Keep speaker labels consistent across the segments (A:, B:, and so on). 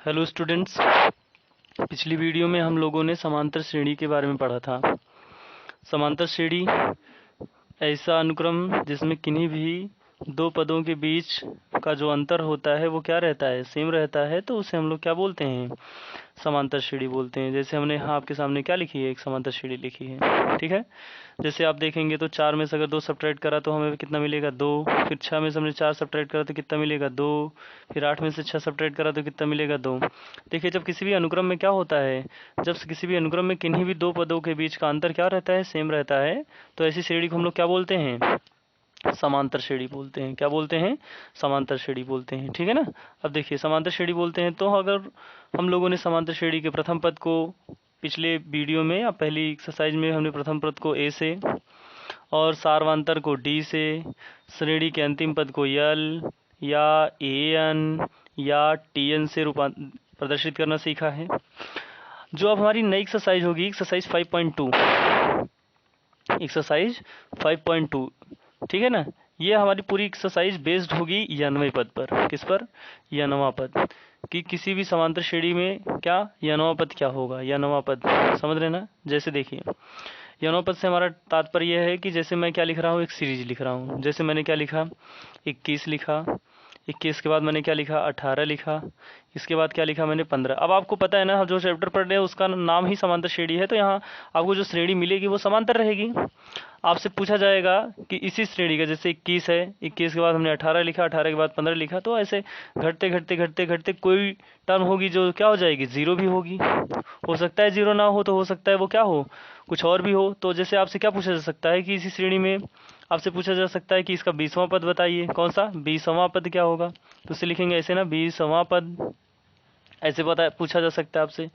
A: Hello students, पिछली video में हम लोगों ने समांतर श्रेणी के बारे में पढ़ा था। समांतर श्रेणी ऐसा अनुक्रम जिसमें किन्हीं भी दो पदों के बीच का जो अंतर होता है वो क्या रहता है, सेम रहता है, तो उसे हम लोग क्या बोलते हैं, समांतर श्रेणी बोलते हैं। जैसे हमने यहाँ आपके सामने क्या लिखी है, एक समांतर श्रेणी लिखी है, ठीक है। जैसे आप देखेंगे तो 4 में से अगर 2 सब्ट्रैक्ट करा तो हमें कितना मिलेगा, 2। फिर 6 में से हमने 4 सब्ट्रैक्ट करा तो कितना मिलेगा, 2। फिर 8 में से 6 सब्ट्रैक्ट करा तो कितना मिलेगा, 2। देखिए, जब किसी भी अनुक्रम में क्या होता है, जब किसी भी अनुक्रम में किन्हीं भी दो पदों के बीच का अंतर क्या रहता है, सेम रहता है, तो ऐसी श्रेणी को हम लोग क्या बोलते हैं, समांतर श्रेणी बोलते हैं। क्या बोलते हैं, समांतर श्रेणी बोलते हैं, ठीक है ना। अब देखिए, समांतर श्रेणी बोलते हैं तो अगर हम लोगों ने समांतर श्रेणी के प्रथम पद को पिछले वीडियो में या पहली एक्सरसाइज में हमने प्रथम पद को ए से और सार्वांतर को डी से, श्रेणी के अंतिम पद को यल या एन या टीएन से प्रदर्शित करना सीखा है। जो अब हमारी नई एक्सरसाइज होगी, एक्सरसाइज 5.2, एक्सरसाइज 5.2, ठीक है ना। ये हमारी पूरी एक्सरसाइज बेस्ड होगी यनवे पद पर। किस पर, यनवा पद, कि किसी भी समांतर श्रेणी में क्या यनवा पद क्या होगा, यनवा पद, समझ रहे ना। जैसे देखिए, यनवा पद से हमारा तात्पर्य यह है कि जैसे मैं क्या लिख रहा हूँ, एक सीरीज लिख रहा हूँ। जैसे मैंने क्या लिखा, 21 लिखा, 21 के बाद मैंने क्या लिखा, 18 लिखा, इसके बाद क्या लिखा मैंने, 15। अब आपको पता है ना, जो चैप्टर पढ़ रहे हैं उसका नाम ही समांतर श्रेणी है, तो यहाँ आपको जो श्रेणी मिलेगी वो समांतर रहेगी। आपसे पूछा जाएगा कि इसी श्रेणी का, जैसे 21 है, 21 के बाद हमने 18 लिखा, 18 के बाद 15 लिखा, तो ऐसे घटते घटते घटते घटते कोई टर्म होगी जो क्या हो जाएगी, जीरो भी होगी। हो सकता है जीरो ना हो, तो हो सकता है वो क्या हो, कुछ और भी हो। तो जैसे आपसे क्या पूछा जा सकता है कि इसी श्रेणी में आपसे पूछा जा सकता है कि इसका 20वां पद बताइए, कौन सा 20वां पद क्या होगा, तो उसे लिखेंगे ऐसे ना, 20वां पद, ऐसे पूछा जा सकता है आपसे।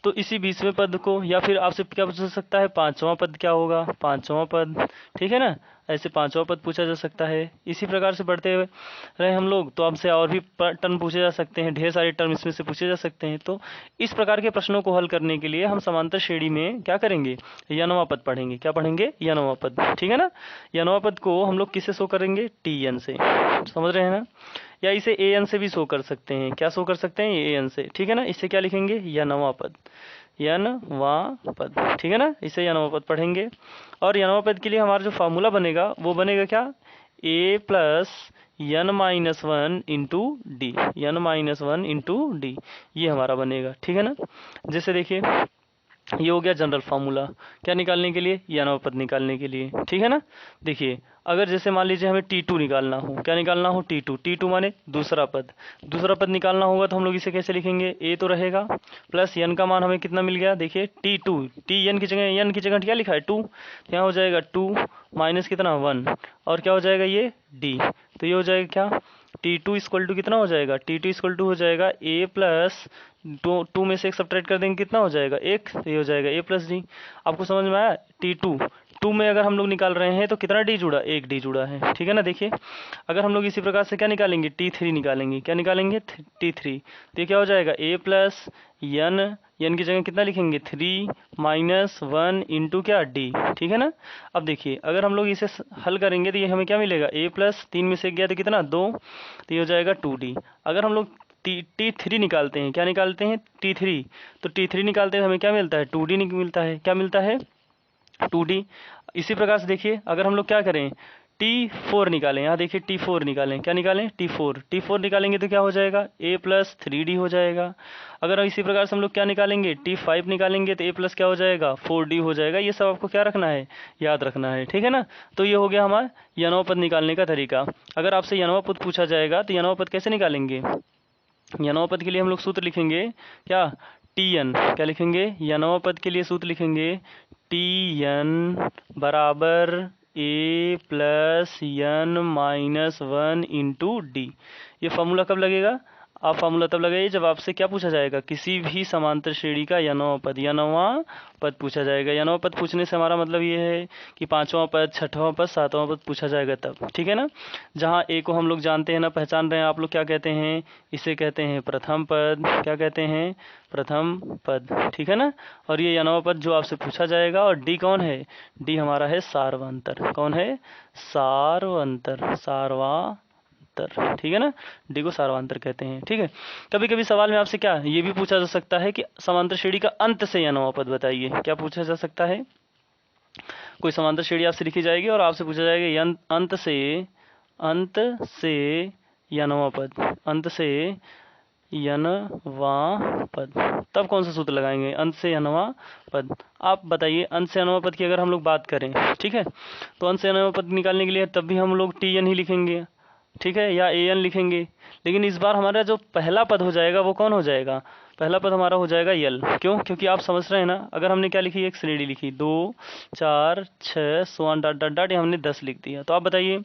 A: तो इसी 20वें पद को, या फिर आपसे क्या पूछा जा सकता है, 5वां पद क्या होगा, 5वां पद, ठीक है ना। ऐसे 5वां पद पूछा जा सकता है। इसी प्रकार से बढ़ते हुए रहे हम लोग, तो आपसे और भी टर्म पूछे जा सकते हैं, ढेर सारे टर्म इसमें से पूछे जा सकते हैं। तो इस प्रकार के प्रश्नों को हल करने के लिए हम समांतर श्रेणी में क्या करेंगे, यनवा पद पढ़ेंगे। क्या पढ़ेंगे, यनवा पद, ठीक है ना। यनवा पद को हम लोग किससे शो करेंगे, टी.एन से, समझ रहे हैं ना। या इसे ए.एन से भी शो कर सकते हैं। क्या शो कर सकते हैं, ए.एन से, ठीक है ना। इससे क्या लिखेंगे, यनवा पद, यनवा पद, ठीक है ना। इसे यनवा पद पढ़ेंगे। और यनवा पद के लिए हमारा जो फार्मूला बनेगा वो बनेगा क्या, a plus n minus one into d, n minus one into d, ये हमारा बनेगा, ठीक है ना। जैसे देखिए, ये हो गया जनरल फार्मूला, क्या निकालने के लिए, यनवा पद निकालने के लिए, ठीक है ना। देखिए, अगर जैसे मान लीजिए हमें T2 निकालना हो, क्या निकालना हो, T2, T2 माने दूसरा पद, दूसरा पद निकालना होगा तो हम लोग इसे कैसे लिखेंगे, ए तो रहेगा प्लस यन का मान हमें कितना मिल गया, देखिए T2, टी एन की जगह यन की जगह क्या लिखा है, 2, यहाँ हो जाएगा 2 माइनस कितना 1, और क्या हो जाएगा ये डी, तो ये हो जाएगा क्या, T2 इक्वल टू कितना हो जाएगा, T2 इक्वल टू हो जाएगा ए प्लस 2 में से एक सब्ट्रैक्ट कर देंगे, कितना हो जाएगा 1, तो ये हो जाएगा ए प्लस डी। आपको समझ में आया, T2 2 में अगर हम लोग निकाल रहे हैं तो कितना डी जुड़ा, 1 डी जुड़ा है, ठीक है ना। देखिए, अगर हम लोग इसी प्रकार से क्या निकालेंगे, T3 निकालेंगे, क्या निकालेंगे, T3, तो ये क्या हो जाएगा, ए प्लस यन, यन की जगह कितना लिखेंगे, 3 माइनस 1 इंटू क्या, डी, ठीक है ना। अब देखिए, अगर हम लोग इसे हल करेंगे तो ये हमें क्या मिलेगा, ए प्लस 3 में से गया तो कितना 2, तो ये हो जाएगा 2D। अगर हम लोग T3 निकालते हैं, क्या निकालते हैं, T3, तो T3 निकालते हैं हमें क्या मिलता है, 2D मिलता है, क्या मिलता है, 2D। इसी प्रकार से देखिए, अगर हम लोग क्या करें, T4 निकालें, यहाँ देखिए T4 निकालें, क्या निकालें, T4 निकालेंगे तो क्या हो जाएगा, a प्लस 3D हो जाएगा। अगर इसी प्रकार से हम लोग क्या निकालेंगे, T5 निकालेंगे तो a प्लस क्या हो जाएगा, 4D हो जाएगा। ये सब आपको क्या रखना है, याद रखना है, ठीक है ना। तो ये हो गया हमारा यनवा पद निकालने का तरीका। अगर आपसे यनवा पद पूछा जाएगा तो यनवा पद कैसे निकालेंगे, यनवा पद के लिए हम लोग सूत्र लिखेंगे क्या, Tn, क्या लिखेंगे, यनवा पद के लिए सूत्र लिखेंगे Tn बराबर a plus n minus 1 into d. ये फार्मूला कब लगेगा, आप फार्मूला तब लगाइए जब आपसे क्या पूछा जाएगा, किसी भी समांतर श्रेणी का यनवा पद पूछा जाएगा। यनवा पद पूछने से हमारा मतलब ये है कि 5वां पद, 6वां पद, 7वां पद पूछा जाएगा तब, ठीक है ना। जहाँ ए को हम लोग जानते हैं ना, पहचान रहे हैं आप लोग, क्या कहते हैं, इसे कहते हैं प्रथम पद, क्या कहते हैं, प्रथम पद, ठीक है ना। और ये यनवा पद जो आपसे पूछा जाएगा, और डी कौन है, डी हमारा है सार्वंतर, कौन है, सार्वंतर, सार्वांतर, सारवांतर, ठीक है ना, डी को सारवांतर कहते हैं। ठीक है, कभी कभी सवाल में आपसे क्या ये भी पूछा जा सकता है कि समांतर श्रेणी का अंत से n वां पद बताइए, क्या पूछा जा सकता है, कोई समांतर श्रेणी आपसे लिखी जाएगी और आपसे पूछा जाएगा अंत से n वां पद, अंत से n वां पद, तब कौन सा सूत्र लगाएंगे, अंत से n वां पद। आप बताइए, अंत से n वां पद की अगर हम लोग बात करें, ठीक है, तो अंत से n वां पद निकालने के लिए तब भी हम लोग tn ही लिखेंगे, ठीक है, या an लिखेंगे। लेकिन इस बार हमारा जो पहला पद हो जाएगा वो कौन हो जाएगा, पहला पद हमारा हो जाएगा यल। क्यों, क्योंकि आप समझ रहे हैं ना, अगर हमने क्या लिखी, एक श्रेणी लिखी 2 4 6 सोन डॉट डॉट डॉट, हमने 10 लिख दिया। तो आप बताइए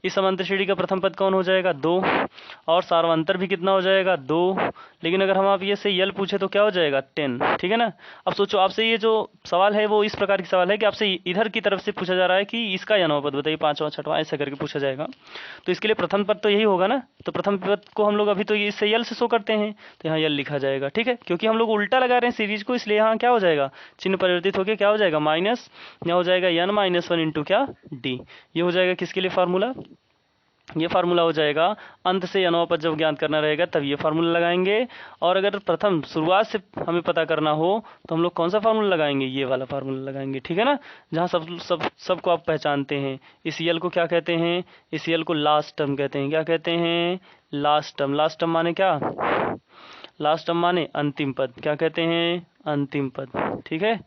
A: इस समांतर श्रेणी का प्रथम पद कौन हो जाएगा, 2, और सारवांतर भी कितना हो जाएगा, 2। लेकिन अगर हम आप ये से यल पूछे तो क्या हो जाएगा, 10, ठीक है ना। अब सोचो, आपसे ये जो सवाल है वो इस प्रकार की सवाल है कि आपसे इधर की तरफ से पूछा जा रहा है कि इसका n वां पद बताइए, 5वां 6वां ऐसा करके पूछा जाएगा। तो इसके लिए प्रथम पद तो यही होगा ना, तो प्रथम पद को हम लोग अभी तो इससे यल से शो करते हैं, तो यहाँ यल लिखा जाएगा। ठीक है, क्योंकि हम लोग उल्टा लगा रहे हैं सीरीज को, इसलिए यहाँ क्या हो जाएगा, चिन्ह परिवर्तित होकर क्या हो जाएगा, माइनस, यहाँ हो जाएगा n-1 इंटू क्या, डी। ये हो जाएगा किसके लिए फार्मूला, ये फार्मूला हो जाएगा अंत से n वां पद जब ज्ञात करना रहेगा तब ये फार्मूला लगाएंगे। और अगर प्रथम शुरुआत से हमें पता करना हो तो हम लोग कौन सा फार्मूला लगाएंगे, ये वाला फार्मूला लगाएंगे, ठीक है ना, जहाँ सबको आप पहचानते हैं। इस यल को क्या कहते हैं, इस यल को लास्ट टर्म कहते हैं, क्या कहते हैं, लास्ट टर्म। लास्ट टर्म माने क्या, लास्ट टर्म माने अंतिम पद, क्या कहते हैं, अंतिम पद, ठीक है,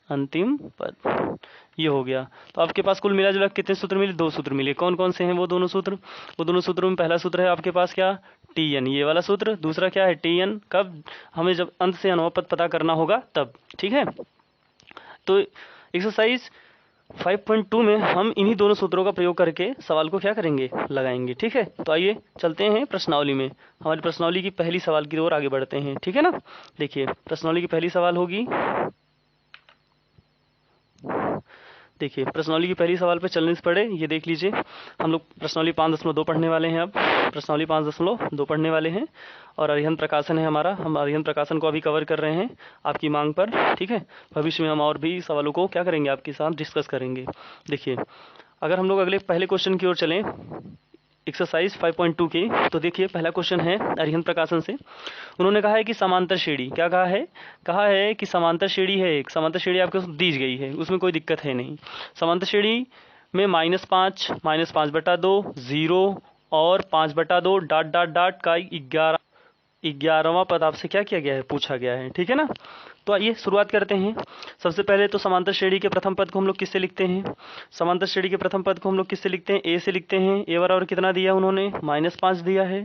A: अंतिम पद। ये हो गया। तो आपके पास कुल मिला जुला कितने सूत्र मिले, 2 सूत्र मिले। कौन कौन से हैं वो दोनों सूत्र, वो दोनों सूत्रों में पहला सूत्र है आपके पास क्या, tn, ये वाला सूत्र। दूसरा क्या है, tn कब, हमें जब अंत से n वां पद पता करना होगा तब, ठीक है। तो एक्सरसाइज 5.2 में हम इन्हीं दोनों सूत्रों का प्रयोग करके सवाल को क्या करेंगे, लगाएंगे। ठीक है, तो आइए चलते हैं प्रश्नावली में, हमारी प्रश्नावली की पहली सवाल की ओर आगे बढ़ते हैं, ठीक है ना। देखिए प्रश्नावली की पहली सवाल होगी, देखिए प्रश्नावली की पहली सवाल पे चलने से पहले ये देख लीजिए, हम लोग प्रश्नावली 5.2 पढ़ने वाले हैं। अब प्रश्नावली 5.2 पढ़ने वाले हैं और अरिहंत प्रकाशन है हमारा, हम अरिहंत प्रकाशन को अभी कवर कर रहे हैं आपकी मांग पर, ठीक है। भविष्य में हम और भी सवालों को क्या करेंगे, आपके साथ डिस्कस करेंगे। देखिए अगर हम लोग अगले पहले क्वेश्चन की ओर चलें, एक्सरसाइज 5.2 की, तो देखिए पहला क्वेश्चन है अरिहंत प्रकाशन से। उन्होंने कहा है कि समांतर श्रेणी, क्या कहा है कि समांतर श्रेणी है, एक समांतर श्रेणी आपको दी गई है, उसमें कोई दिक्कत है नहीं। समांतर श्रेणी में -5 बटा 2 0 और 5 बटा 2 डॉट डॉट डॉट का 11वां पद आपसे क्या किया गया है, पूछा गया है, ठीक है ना। तो आइए शुरुआत करते हैं। सबसे पहले तो समांतर श्रेणी के प्रथम पद को हम लोग किससे लिखते हैं, समांतर श्रेणी के प्रथम पद को हम लोग किससे लिखते हैं, ए से लिखते हैं। ए बराबर कितना दिया उन्होंने, -5 दिया है।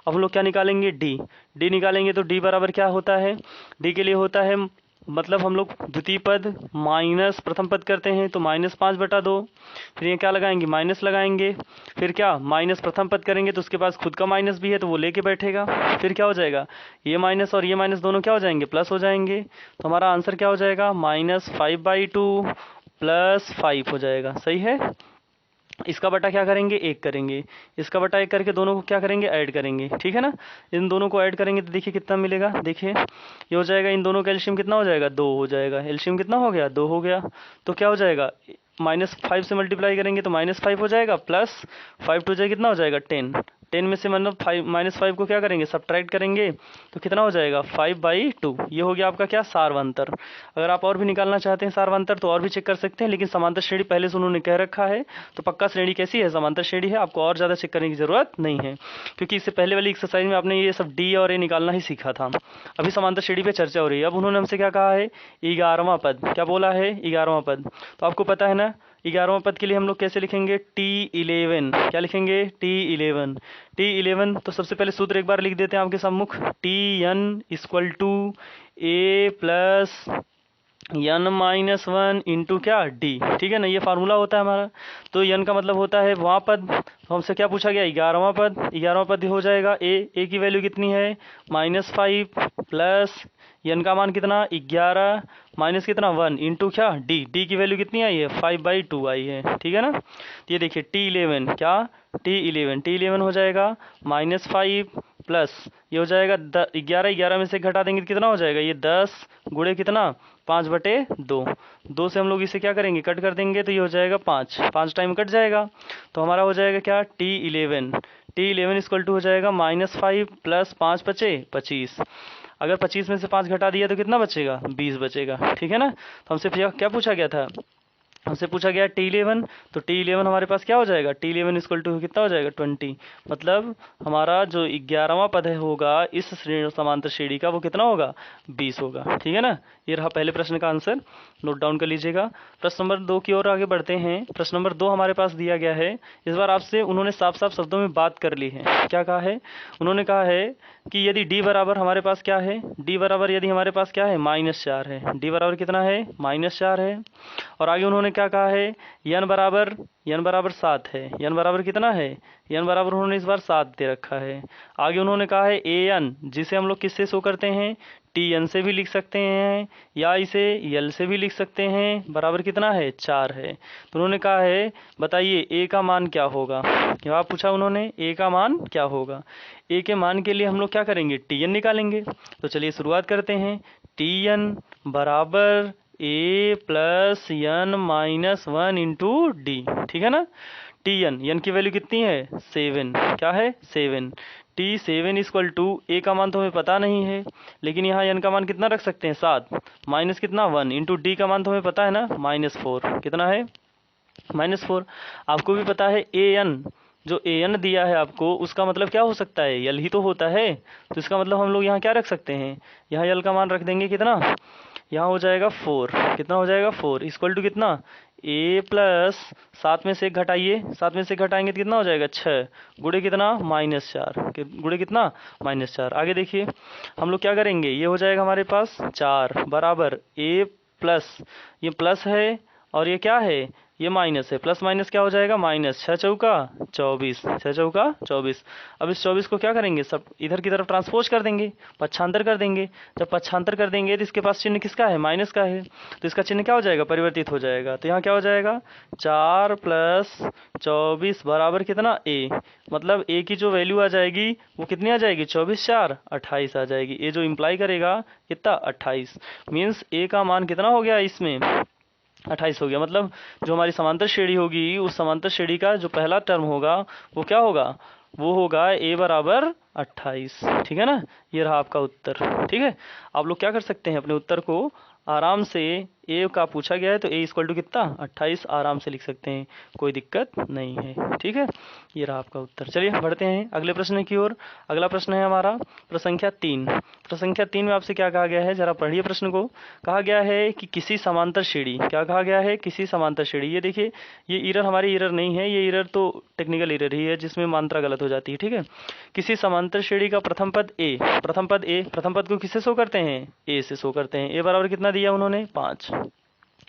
A: अब हम लोग क्या निकालेंगे, डी निकालेंगे। तो डी बराबर क्या होता है, डी के लिए होता है, मतलब हम लोग द्वितीय पद माइनस प्रथम पद करते हैं, तो -5 बटा 2, फिर ये क्या लगाएंगे, माइनस लगाएंगे, फिर क्या माइनस प्रथम पद करेंगे तो उसके पास खुद का माइनस भी है तो वो लेके बैठेगा, फिर क्या हो जाएगा, ये माइनस और ये माइनस दोनों क्या हो जाएंगे, प्लस हो जाएंगे। तो हमारा आंसर क्या हो जाएगा, -5/2 + 5 हो जाएगा, सही है। इसका बटा क्या करेंगे, 1 करेंगे, इसका बटा 1 करके दोनों को क्या करेंगे, ऐड करेंगे, ठीक है ना। इन दोनों को ऐड करेंगे तो देखिए कितना मिलेगा, देखिए ये हो जाएगा, इन दोनों का एलसीएम कितना हो जाएगा, 2 हो जाएगा। एलसीएम कितना हो गया, 2 हो गया। तो क्या हो जाएगा, -5 से मल्टीप्लाई करेंगे तो -5 हो जाएगा, प्लस 5 टू जाए कितना हो जाएगा, 10 में से मतलब -5 को क्या करेंगे, सब्ट्रैक्ट करेंगे तो कितना हो जाएगा, 5/2। ये हो गया आपका क्या, सारवंतर। अगर आप और भी निकालना चाहते हैं सारवंतर तो और भी चेक कर सकते हैं, लेकिन समांतर श्रेणी पहले से उन्होंने कह रखा है तो पक्का श्रेणी कैसी है, समांतर श्रेणी है, आपको और ज़्यादा चेक करने की ज़रूरत नहीं है, क्योंकि इससे पहले वाली एक्सरसाइज में आपने ये सब डी और ए निकालना ही सीखा था। अभी समांतर श्रेणी पे चर्चा हो रही है। अब उन्होंने हमसे क्या कहा है, 11वां पद, क्या बोला है, 11वां पद। तो आपको पता है ना 11वां पद के लिए हम लोग कैसे लिखेंगे, T11, क्या लिखेंगे, T11। तो सबसे पहले सूत्र एक बार लिख देते हैं आपके सम्मुख, Tn = A + n-1 इंटू क्या, डी, ठीक है ना, ये फार्मूला होता है हमारा। तो n का मतलब होता है वहाँ पद, तो हमसे क्या पूछा गया, 11वां पद। 11वां पद हो जाएगा ए की वैल्यू कितनी है, -5 प्लस n का मान कितना, 11 माइनस कितना, 1 इंटू क्या, डी की वैल्यू कितनी आई है, 5/2 आई है, ठीक है ना। तो ये देखिए T11 क्या, T11 हो जाएगा -5 प्लस ये हो जाएगा 11 में से घटा देंगे तो कितना हो जाएगा, ये 10 गुणे कितना 5/2, 2 से हम लोग इसे क्या करेंगे, कट कर देंगे, तो ये हो जाएगा 5, 5 टाइम कट जाएगा, तो हमारा हो जाएगा क्या, T11 इक्वल टू हो जाएगा -5 + 5 बचे 25। अगर 25 में से 5 घटा दिया तो कितना बचेगा, 20 बचेगा, ठीक है ना। तो हमसे क्या पूछा गया था, हमसे पूछा गया T11, तो T11 हमारे पास क्या हो जाएगा, T11 इक्वल टू कितना हो जाएगा, 20। मतलब हमारा जो 11वां पद होगा इस समांतर श्रेणी का, वो कितना होगा, 20 होगा, ठीक है ना। ये रहा पहले प्रश्न का आंसर, नोट डाउन कर लीजिएगा। प्रश्न नंबर 2 की ओर आगे बढ़ते हैं। प्रश्न नंबर 2 हमारे पास दिया गया है। इस बार आपसे उन्होंने साफ साफ शब्दों में बात कर ली है। क्या कहा है, उन्होंने कहा है कि यदि d बराबर हमारे पास क्या है, d बराबर यदि हमारे पास क्या है, -4 है, d बराबर कितना है, -4 है। और आगे उन्होंने क्या कहा है, n बराबर 7 है, n बराबर कितना है, n बराबर उन्होंने इस बार 7 दे रखा है। आगे उन्होंने कहा है an, जिसे हम लोग किससे शो करते हैं, Tn से भी लिख सकते हैं या इसे L से भी लिख सकते हैं, बराबर कितना है, 4 है। तो उन्होंने कहा है बताइए a का मान क्या होगा, क्या पूछा उन्होंने, a का मान क्या होगा। a के मान के लिए हम लोग क्या करेंगे, Tn निकालेंगे। तो चलिए शुरुआत करते हैं। Tn बराबर a + n - 1 इंटू डी, ठीक है ना। n की वैल्यू कितनी है, 7, क्या है, 7। T7 इक्वल टू a का मान तो हमें पता नहीं है, लेकिन यहाँ n का मान कितना रख सकते हैं, 7 माइनस कितना 1 इंटू d का मान तो हमें पता है ना, -4, कितना है, -4। आपको भी पता है an, जो an दिया है आपको, उसका मतलब क्या हो सकता है, l ही तो होता है। तो इसका मतलब हम लोग यहाँ क्या रख सकते हैं, यहाँ l का मान रख देंगे, कितना, यहाँ हो जाएगा 4, कितना हो जाएगा 4 इक्वल टू कितना, a प्लस 7 में से 1 घटाइए, 7 में से 1 घटाएंगे तो कितना हो जाएगा, 6 गुणे कितना, -4, गुणे कितना, -4। आगे देखिए हम लोग क्या करेंगे, ये हो जाएगा हमारे पास 4 बराबर a प्लस, ये प्लस है और ये क्या है, ये माइनस है, प्लस माइनस क्या हो जाएगा, माइनस, 6 चौका 24, 6 चौका 24। अब इस 24 को क्या करेंगे, सब इधर की तरफ ट्रांसपोज कर देंगे, पक्षांतर कर देंगे। जब पक्षांतर कर देंगे तो इसके पास चिन्ह किसका है, माइनस का है, तो इसका चिन्ह क्या हो जाएगा, परिवर्तित हो जाएगा। तो यहाँ क्या हो जाएगा, 4 + 24 बराबर कितना, a, मतलब a की जो वैल्यू आ जाएगी वो कितनी आ जाएगी, 24 4 28 आ जाएगी। a जो इम्प्लाई करेगा कितना, 28, मीन्स a का मान कितना हो गया इसमें, 28 हो गया। मतलब जो हमारी समांतर श्रेणी होगी, उस समांतर श्रेणी का जो पहला टर्म होगा वो क्या होगा, वो होगा a बराबर 28, ठीक है ना। ये रहा आपका उत्तर, ठीक है। आप लोग क्या कर सकते हैं, अपने उत्तर को आराम से, a का पूछा गया है तो a इक्वल टू कितना, 28 आराम से लिख सकते हैं, कोई दिक्कत नहीं है, ठीक है। ये रहा आपका उत्तर। चलिए बढ़ते हैं अगले प्रश्न की ओर। अगला प्रश्न है हमारा प्रश्न संख्या 3। प्रश्न संख्या 3 में आपसे क्या कहा गया है, जरा पढ़िए प्रश्न को। कहा गया है कि किसी समांतर श्रेणी, क्या कहा गया है, किसी समांतर श्रेणी, ये देखिए ये एरर हमारी एरर नहीं है, ये एरर तो टेक्निकल एरर ही है जिसमें मात्रा गलत हो जाती है, ठीक है। किसी समांतर श्रेणी का प्रथम पद प्रथम पद को किससे शो करते हैं, a से शो करते हैं। a बराबर कितना दिया उन्होंने, 5।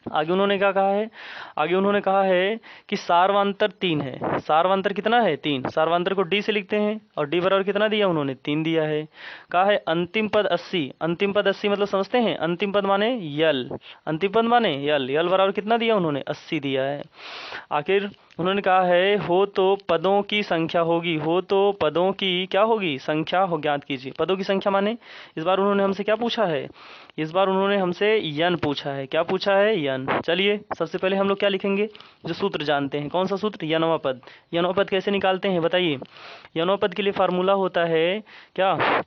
A: आगे उन्होंने क्या कहा है, आगे उन्होंने कहा है कि सार्वंतर 3 है, सार्वंतर कितना है, 3, सार्वंतर को d से लिखते हैं और d बराबर कितना दिया उन्होंने, 3 दिया है। कहा है अंतिम पद 80, अंतिम पद 80 मतलब समझते हैं, अंतिम पद माने यल, अंतिम पद माने यल, यल बराबर कितना दिया उन्होंने, 80 दिया है। आखिर उन्होंने कहा है हो तो पदों की संख्या होगी, हो तो पदों की क्या होगी, संख्या हो ज्ञात कीजिए। पदों की संख्या माने इस बार उन्होंने हमसे क्या पूछा है, इस बार उन्होंने हमसे यन पूछा है, क्या पूछा है, यन। चलिए सबसे पहले हम लोग क्या लिखेंगे, जो सूत्र जानते हैं, कौन सा सूत्र, यनवा पद। यनवा पद कैसे निकालते हैं बताइए। यनवा पद के लिए फार्मूला होता है क्या,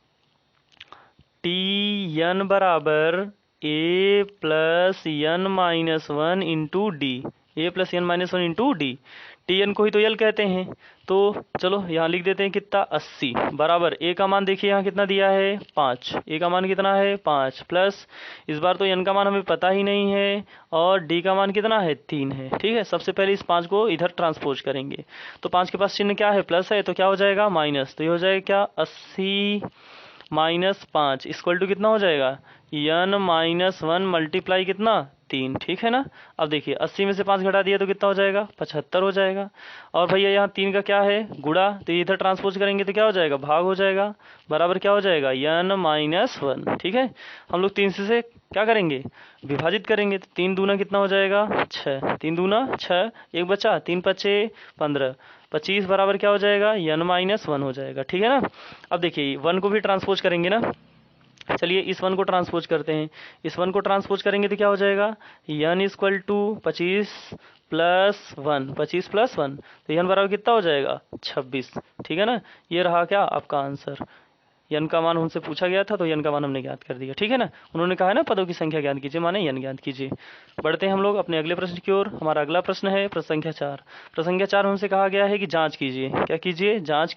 A: टी एन बराबर a + n - 1 into d, a + n - 1 into d. T n को ही तो यल कहते हैं, तो चलो यहाँ लिख देते हैं कितना, 80 बराबर a का मान देखिए यहाँ कितना दिया है, 5, a का मान कितना है, 5 प्लस इस बार तो n का मान हमें पता ही नहीं है और d का मान कितना है, 3 है, ठीक है। सबसे पहले इस 5 को इधर ट्रांसपोज करेंगे, तो 5 के पास चिन्ह क्या है, प्लस है, तो क्या हो जाएगा, माइनस, तो ये हो जाएगा क्या, 80 - 5 इक्वल टू कितना हो जाएगा, n - 1 मल्टीप्लाई कितना, 3, ठीक है ना। अब देखिए 80 में से 5 घटा दिया तो कितना हो जाएगा, 75 हो जाएगा। और भैया यहाँ 3 का क्या है, गुणा, तो इधर ट्रांसपोज करेंगे तो क्या हो जाएगा, भाग हो जाएगा, बराबर क्या हो जाएगा, n - 1, ठीक है। हम लोग 3 से क्या करेंगे, विभाजित करेंगे, तो 3 दूना कितना हो जाएगा, 6, 3 दूना 6, एक बचा, 3 पचे 15, 25 बराबर क्या हो जाएगा, n - 1 हो जाएगा, ठीक है ना। अब देखिए 1 को भी ट्रांसपोज करेंगे ना, चलिए इस वन को ट्रांसपोज करते हैं, इस वन को ट्रांसपोज करेंगे तो क्या हो जाएगा, n equal to 25 plus 1, 25 plus 1, तो n बराबर कितना हो जाएगा 26, ठीक है ना। ये रहा क्या आपका आंसर, n का मान हमसे पूछा गया था तो n का मान हमने ज्ञात कर दिया, ठीक है ना। उन्होंने कहा है ना पदों की संख्या ज्ञात कीजिए, माने n ज्ञात कीजिए। बढ़ते हैं हम लोग अपने अगले प्रश्न की ओर। हमारा अगला प्रश्न है प्रश्न संख्या 4। प्रश्न संख्या 4 हमसे कहा गया है कि जांच कीजिए, क्या कीजिए, जांच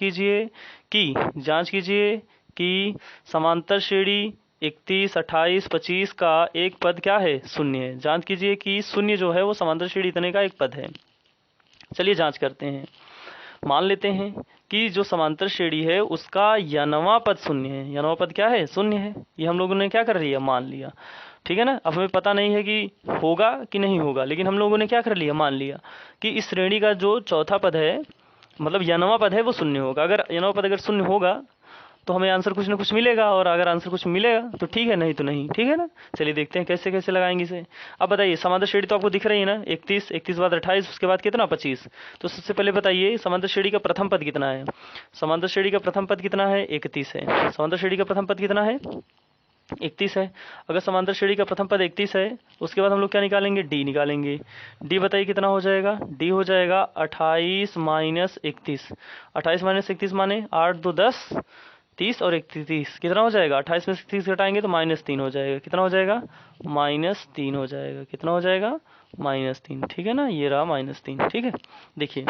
A: कीजिए कि समांतर श्रेणी 31, 28, 25 का एक पद क्या है, शून्य है। जांच कीजिए कि शून्य जो है वो समांतर श्रेणी इतने का एक पद है। चलिए जांच करते हैं। मान लेते हैं कि जो समांतर श्रेणी है उसका यनवा पद शून्य है। यनवा पद क्या है, शून्य है। ये हम लोगों ने क्या कर लिया, मान लिया, ठीक है ना। अब हमें पता नहीं है कि होगा कि नहीं होगा, लेकिन हम लोगों ने क्या कर लिया, मान लिया कि इस श्रेणी का जो चौथा पद है, मतलब यनवा पद है, वो शून्य होगा। अगर यनवा पद अगर शून्य होगा तो हमें आंसर कुछ ना कुछ मिलेगा, और अगर आंसर कुछ मिलेगा तो ठीक है, नहीं तो नहीं, ठीक है ना। चलिए देखते हैं कैसे कैसे लगाएंगे इसे। अब बताइए समांतर श्रेणी तो आपको दिख रही है ना, 31, 31 बाद 28, उसके बाद कितना 25। तो सबसे पहले बताइए समांतर श्रेणी का प्रथम पद कितना है। समांतर श्रेणी का प्रथम पद कितना है, 31 है। समांतर श्रेणी का प्रथम पद कितना है, 31 है। अगर समांतर श्रेणी का प्रथम पद 31 है, उसके बाद हम लोग क्या निकालेंगे, डी निकालेंगे। डी बताइए कितना हो जाएगा, डी हो जाएगा 28 माइनस 31। 28 माइनस 31 माने 8 2 10, 30 और 31 कितना हो जाएगा, 28 में से 30 घटाएंगे तो -3 हो जाएगा। कितना हो जाएगा, -3 हो जाएगा। कितना हो जाएगा, -3, ठीक है ना। ये रहा -3, ठीक है। देखिए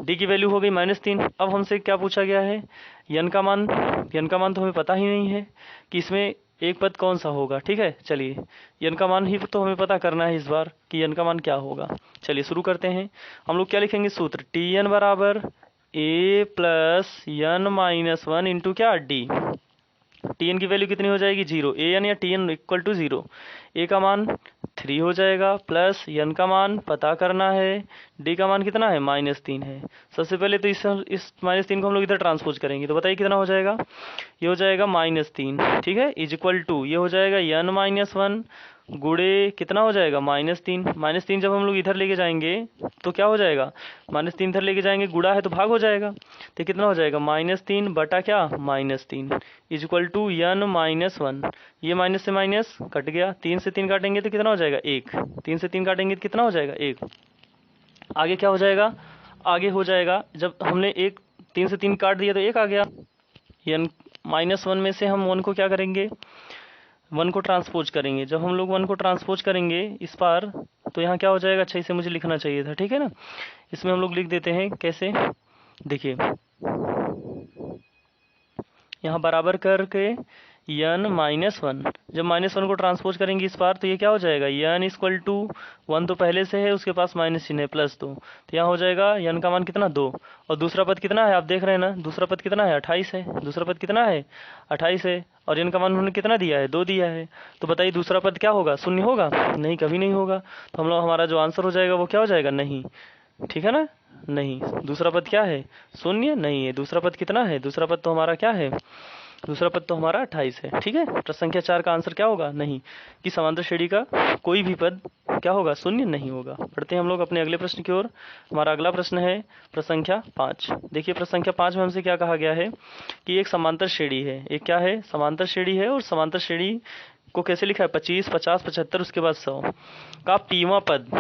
A: डी की वैल्यू हो गई -3। अब हमसे क्या पूछा गया है, यन का मान तो हमें पता ही नहीं है कि इसमें एक पद कौन सा होगा, ठीक है। चलिए यन का मान ही तो हमें पता करना है इस बार कि यन का मान क्या होगा। चलिए शुरू करते हैं। हम लोग क्या लिखेंगे, सूत्र टी एन बराबर a plus n minus 1 into क्या, डी। टी एन की वैल्यू कितनी हो जाएगी, 0। ए एन या टी एन इक्वल टू 0। ए का मान 3 हो जाएगा, प्लस यन का मान पता करना है, डी का मान कितना है, -3 है। सबसे पहले तो इस -3 को हम लोग इधर ट्रांसपोज करेंगे, तो बताइए कितना हो जाएगा, ये हो जाएगा -3, ठीक है, इज इक्वल टू ये हो जाएगा यन माइनस 1 गुड़े कितना हो जाएगा, -3। -3 जब हम लोग इधर लेके जाएंगे तो क्या हो जाएगा, -3 इधर लेके जाएंगे, गुड़ा है तो भाग हो जाएगा, तो कितना हो जाएगा, -3 बटा क्या, -3 is equal to n minus 1। ये माइनस से माइनस कट गया, 3 से 3 काटेंगे तो कितना हो जाएगा, 1। 3 से 3 काटेंगे तो कितना हो जाएगा, 1। आगे क्या हो जाएगा, आगे हो जाएगा जब हमने 3 से 3 काट दिया तो 1 आ गया। यन -1 में से हम 1 को क्या करेंगे, 1 को ट्रांसपोज करेंगे। जब हम लोग 1 को ट्रांसपोज करेंगे इस बार, तो यहाँ क्या हो जाएगा, अच्छा इसे मुझे लिखना चाहिए था, ठीक है ना। इसमें हम लोग लिख देते हैं कैसे, देखिए यहाँ बराबर करके यन -1, जब -1 को ट्रांसपोज करेंगे इस बार तो ये क्या हो जाएगा, यन इक्वल टू 1 तो पहले से है, उसके पास माइनस चिन्ह है, +2, तो यहाँ हो जाएगा यन का मान कितना, 2। और दूसरा पद कितना है, आप देख रहे हैं ना, दूसरा पद कितना है, 28 है। दूसरा पद कितना है, 28 है, और यन का मान उन्होंने कितना दिया है, 2 दिया है। तो बताइए दूसरा पद क्या होगा, शून्य होगा, नहीं, कभी नहीं होगा। तो हम लोग हमारा जो आंसर हो जाएगा वो क्या हो जाएगा, नहीं, ठीक है ना, नहीं। दूसरा पद क्या है, शून्य नहीं है। दूसरा पद कितना है, दूसरा पद तो हमारा क्या है, दूसरा पद तो हमारा 28 है, ठीक है। प्रश्न संख्या 4 का आंसर क्या होगा, नहीं, कि समांतर श्रेणी का कोई भी पद क्या होगा, शून्य नहीं होगा। बढ़ते हैं हम लोग अपने अगले प्रश्न की ओर। हमारा अगला प्रश्न है प्रश्न संख्या 5। देखिए प्रश्न संख्या 5 में हमसे क्या कहा गया है कि एक समांतर श्रेणी है, एक क्या है, समांतर श्रेणी है, और समांतर श्रेणी को कैसे लिखा है, 25, 50, 75, उसके बाद 100 का पीवा पद,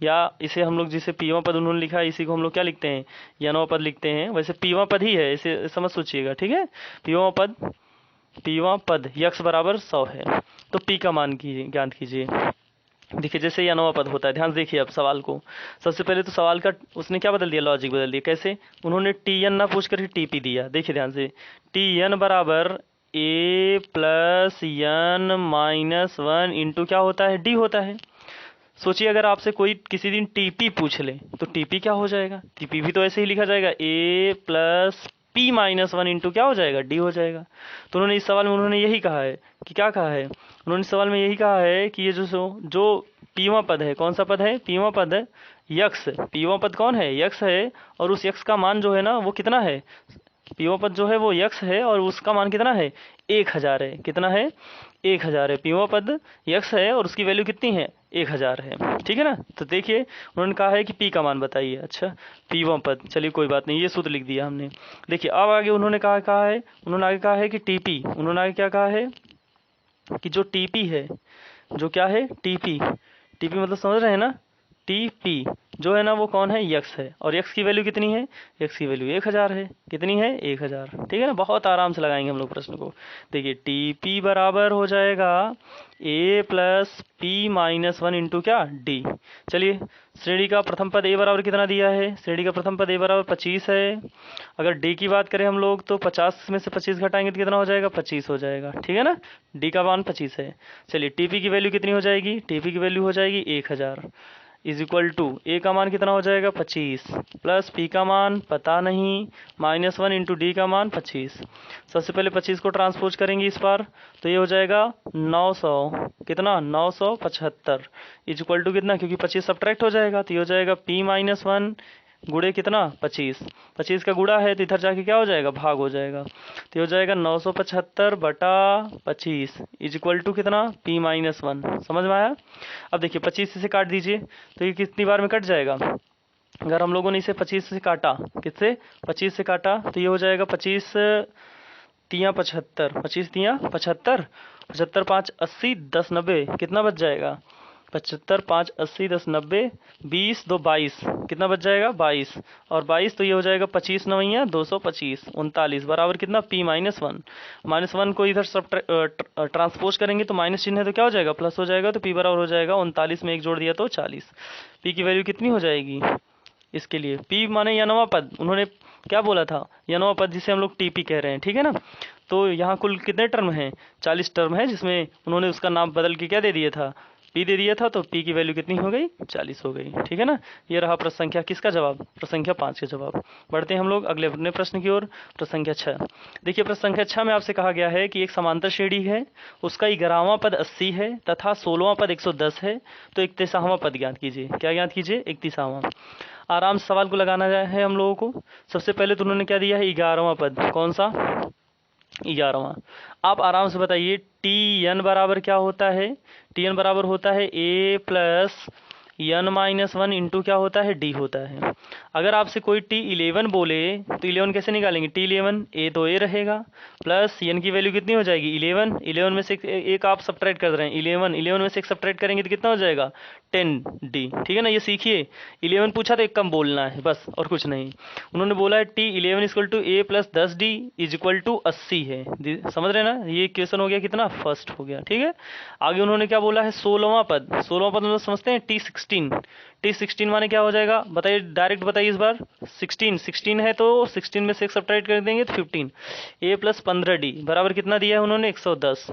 A: या इसे हम लोग जिसे पीवा पद उन्होंने लिखा है, इसी को हम लोग क्या लिखते हैं, यनवा पद लिखते हैं। वैसे पीवा पद ही है, इसे समझ सोचिएगा, ठीक है। पीवा पद यक्स बराबर 100 है, तो पी का मान ज्ञात कीजिए। देखिए जैसे यनवा पद होता है, ध्यान से देखिए अब सवाल को। सबसे पहले तो सवाल का उसने क्या बदल दिया, लॉजिक बदल दिया। कैसे, उन्होंने टी एन ना पूछ कर टी पी दिया। देखिए ध्यान से, टी एन बराबर ए प्लस यन -1 इंटू क्या होता है, डी होता है। सोचिए अगर आपसे कोई किसी दिन टीपी पूछ ले तो टीपी क्या हो जाएगा, टीपी भी तो ऐसे ही लिखा जाएगा, ए प्लस पी -1 इंटू क्या हो जाएगा, डी हो जाएगा। तो उन्होंने इस सवाल में उन्होंने यही कहा है कि क्या कहा है, उन्होंने इस सवाल में यही कहा है कि ये जो पीवा पद है, कौन सा पद है, पीवा पद है, यक्स। पीवा पद कौन है, यक्स है, और उस यक्स का मान जो है ना वो कितना है, पीवा पद जो है वो यक्स है, और उसका मान कितना है, 1000 है। कितना है, 1000 है। पीवा पद यक्स है और उसकी वैल्यू कितनी है, 1000 है, ठीक है ना। तो देखिए उन्होंने कहा है कि पी का मान बताइए। अच्छा पीवा पद, चलिए कोई बात नहीं, ये सूत्र लिख दिया हमने। देखिए अब आगे उन्होंने कहा है, उन्होंने आगे कहा है कि टीपी, उन्होंने आगे क्या कहा है, कि जो टीपी है, जो क्या है टीपी, टीपी मतलब समझ रहे हैं ना, टीपी जो है ना वो कौन है, यक्स है। और यक्स की वैल्यू कितनी है, यक्स की वैल्यू 1000 है। कितनी है, 1000। ठीक है ना, बहुत आराम से लगाएंगे हम लोग प्रश्न को। देखिए टीपी बराबर हो जाएगा a plus p minus one into क्या, डी। चलिए, श्रेणी का प्रथम पद ए बराबर कितना दिया है, श्रेणी का प्रथम पद ए बराबर 25 है। अगर डी की बात करें हम लोग तो 50 में से 25 घटाएंगे तो कितना हो जाएगा, 25 हो जाएगा। ठीक है ना, डी का मान 25 है। चलिए टीपी की वैल्यू कितनी हो जाएगी, टीपी की वैल्यू हो जाएगी 1000 इज इक्वल टू ए का मान कितना हो जाएगा 25 प्लस पी का मान पता नहीं माइनस वन इंटू डी का मान 25। सबसे पहले 25 को ट्रांसपोज करेंगे इस बार तो ये हो जाएगा 900, कितना 975 इज इक्वल टू कितना, क्योंकि 25 सब्ट्रैक्ट हो जाएगा तो ये हो जाएगा पी माइनस वन गुड़े कितना 25, 25 का गुड़ा है तो इधर जाके क्या हो जाएगा, भाग हो जाएगा तो ये हो जाएगा 975 बटा 25 इज इक्वल टू कितना, p माइनस वन। समझ में आया। अब देखिए 25 से काट दीजिए तो ये कितनी बार में कट जाएगा। अगर हम लोगों ने इसे 25 से काटा, किससे 25 से काटा तो ये हो जाएगा 25 तिया 75, 25 तिया 75, 75 5 80 10 90 कितना बच जाएगा, 75 5 80 10 90 20 2 22 कितना बच जाएगा 22 और 22 तो ये हो जाएगा 25 नवैया 225 39 बराबर कितना p minus one. Minus one को इधर सब ट्रांसपोज करेंगे तो माइनस चिन्ह है तो क्या हो जाएगा प्लस हो जाएगा तो p बराबर हो जाएगा 39 में एक जोड़ दिया तो 40। p की वैल्यू कितनी हो जाएगी इसके लिए, p माने यानवा पद, उन्होंने क्या बोला था यानवा पद जिसे हम लोग टीपी कह रहे हैं। ठीक है ना, तो यहाँ कुल कितने टर्म हैं 40 टर्म है जिसमें उन्होंने उसका नाम बदल के क्या दे दिया था p दे दिया था तो p की वैल्यू कितनी हो गई 40 हो गई। ठीक है ना, ये रहा प्रश्न संख्या किसका जवाब, प्रश्न संख्या 5 का जवाब। बढ़ते हैं हम लोग अगले अपने प्रश्न की ओर, प्रश्न संख्या 6। देखिए प्रश्न संख्या 6 में आपसे कहा गया है कि एक समांतर श्रेणी है, उसका 11वां पद 80 है तथा 16वां पद 110 है, तो 31वां पद ज्ञात कीजिए। क्या ज्ञात कीजिए, 31वां। आराम से सवाल को लगाना है हम लोगों को। सबसे पहले तो उन्होंने क्या दिया है 11वां पद, कौन सा 11वां। आप आराम से बताइए टी एन बराबर क्या होता है, टी एन बराबर होता है a plus n minus one into क्या होता है डी होता है। अगर आपसे कोई T11 बोले तो 11 कैसे निकालेंगे, T11 ए तो ए रहेगा प्लस एन की वैल्यू कितनी हो जाएगी 11, 11 में से एक आप सब्ट्रैक्ट कर रहे हैं 11, 11 में से एक सब्ट्रैक्ट करेंगे तो कितना हो जाएगा 10D। ठीक है ना, ये सीखिए 11 पूछा तो एक कम बोलना है बस और कुछ नहीं। उन्होंने बोला है T11 equal to a plus 10D is equal to 80 है। समझ रहे ना, ये क्वेश्चन हो गया कितना फर्स्ट हो गया। ठीक है, आगे उन्होंने क्या बोला है 16वां पद, 16वां पद मतलब समझते हैं T16 माने क्या हो जाएगा बताइए, डायरेक्ट बताइए इस बार। 16 है तो 16 में से एक सब्ट्रैक्ट कर देंगे तो 15 ए प्लस 15D बराबर कितना दिया है उन्होंने 110।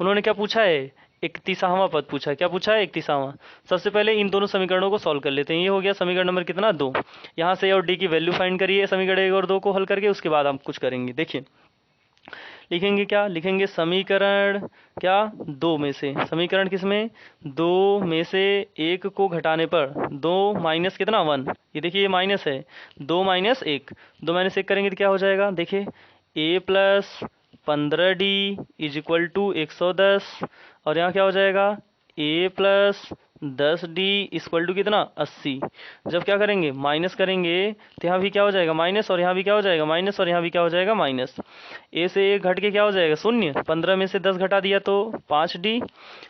A: उन्होंने क्या पूछा है 31वां पद पूछा है। क्या पूछा है 31वां। सबसे पहले इन दोनों समीकरणों को सॉल्व कर लेते हैं। ये हो गया समीकरण नंबर कितना 2। यहाँ से और डी की वैल्यू फाइंड करिए समीकरण 1 और 2 को हल करके, उसके बाद हम कुछ करेंगे। देखिए लिखेंगे क्या, लिखेंगे समीकरण क्या 2 में से, समीकरण किसमें 2 में से 1 को घटाने पर 2 माइनस कितना 1, ये देखिए ये माइनस है 2 माइनस 1, 2 माइनस 1 करेंगे तो क्या हो जाएगा, देखिए a plus 15D is equal to 110 और यहाँ क्या हो जाएगा a plus 10D equal to कितना 80। जब क्या करेंगे माइनस करेंगे तो यहाँ भी क्या हो जाएगा माइनस और यहाँ भी क्या हो जाएगा माइनस और यहाँ भी क्या हो जाएगा माइनस। a से 1 घट के क्या हो जाएगा 0, 15 में से 10 घटा दिया तो 5D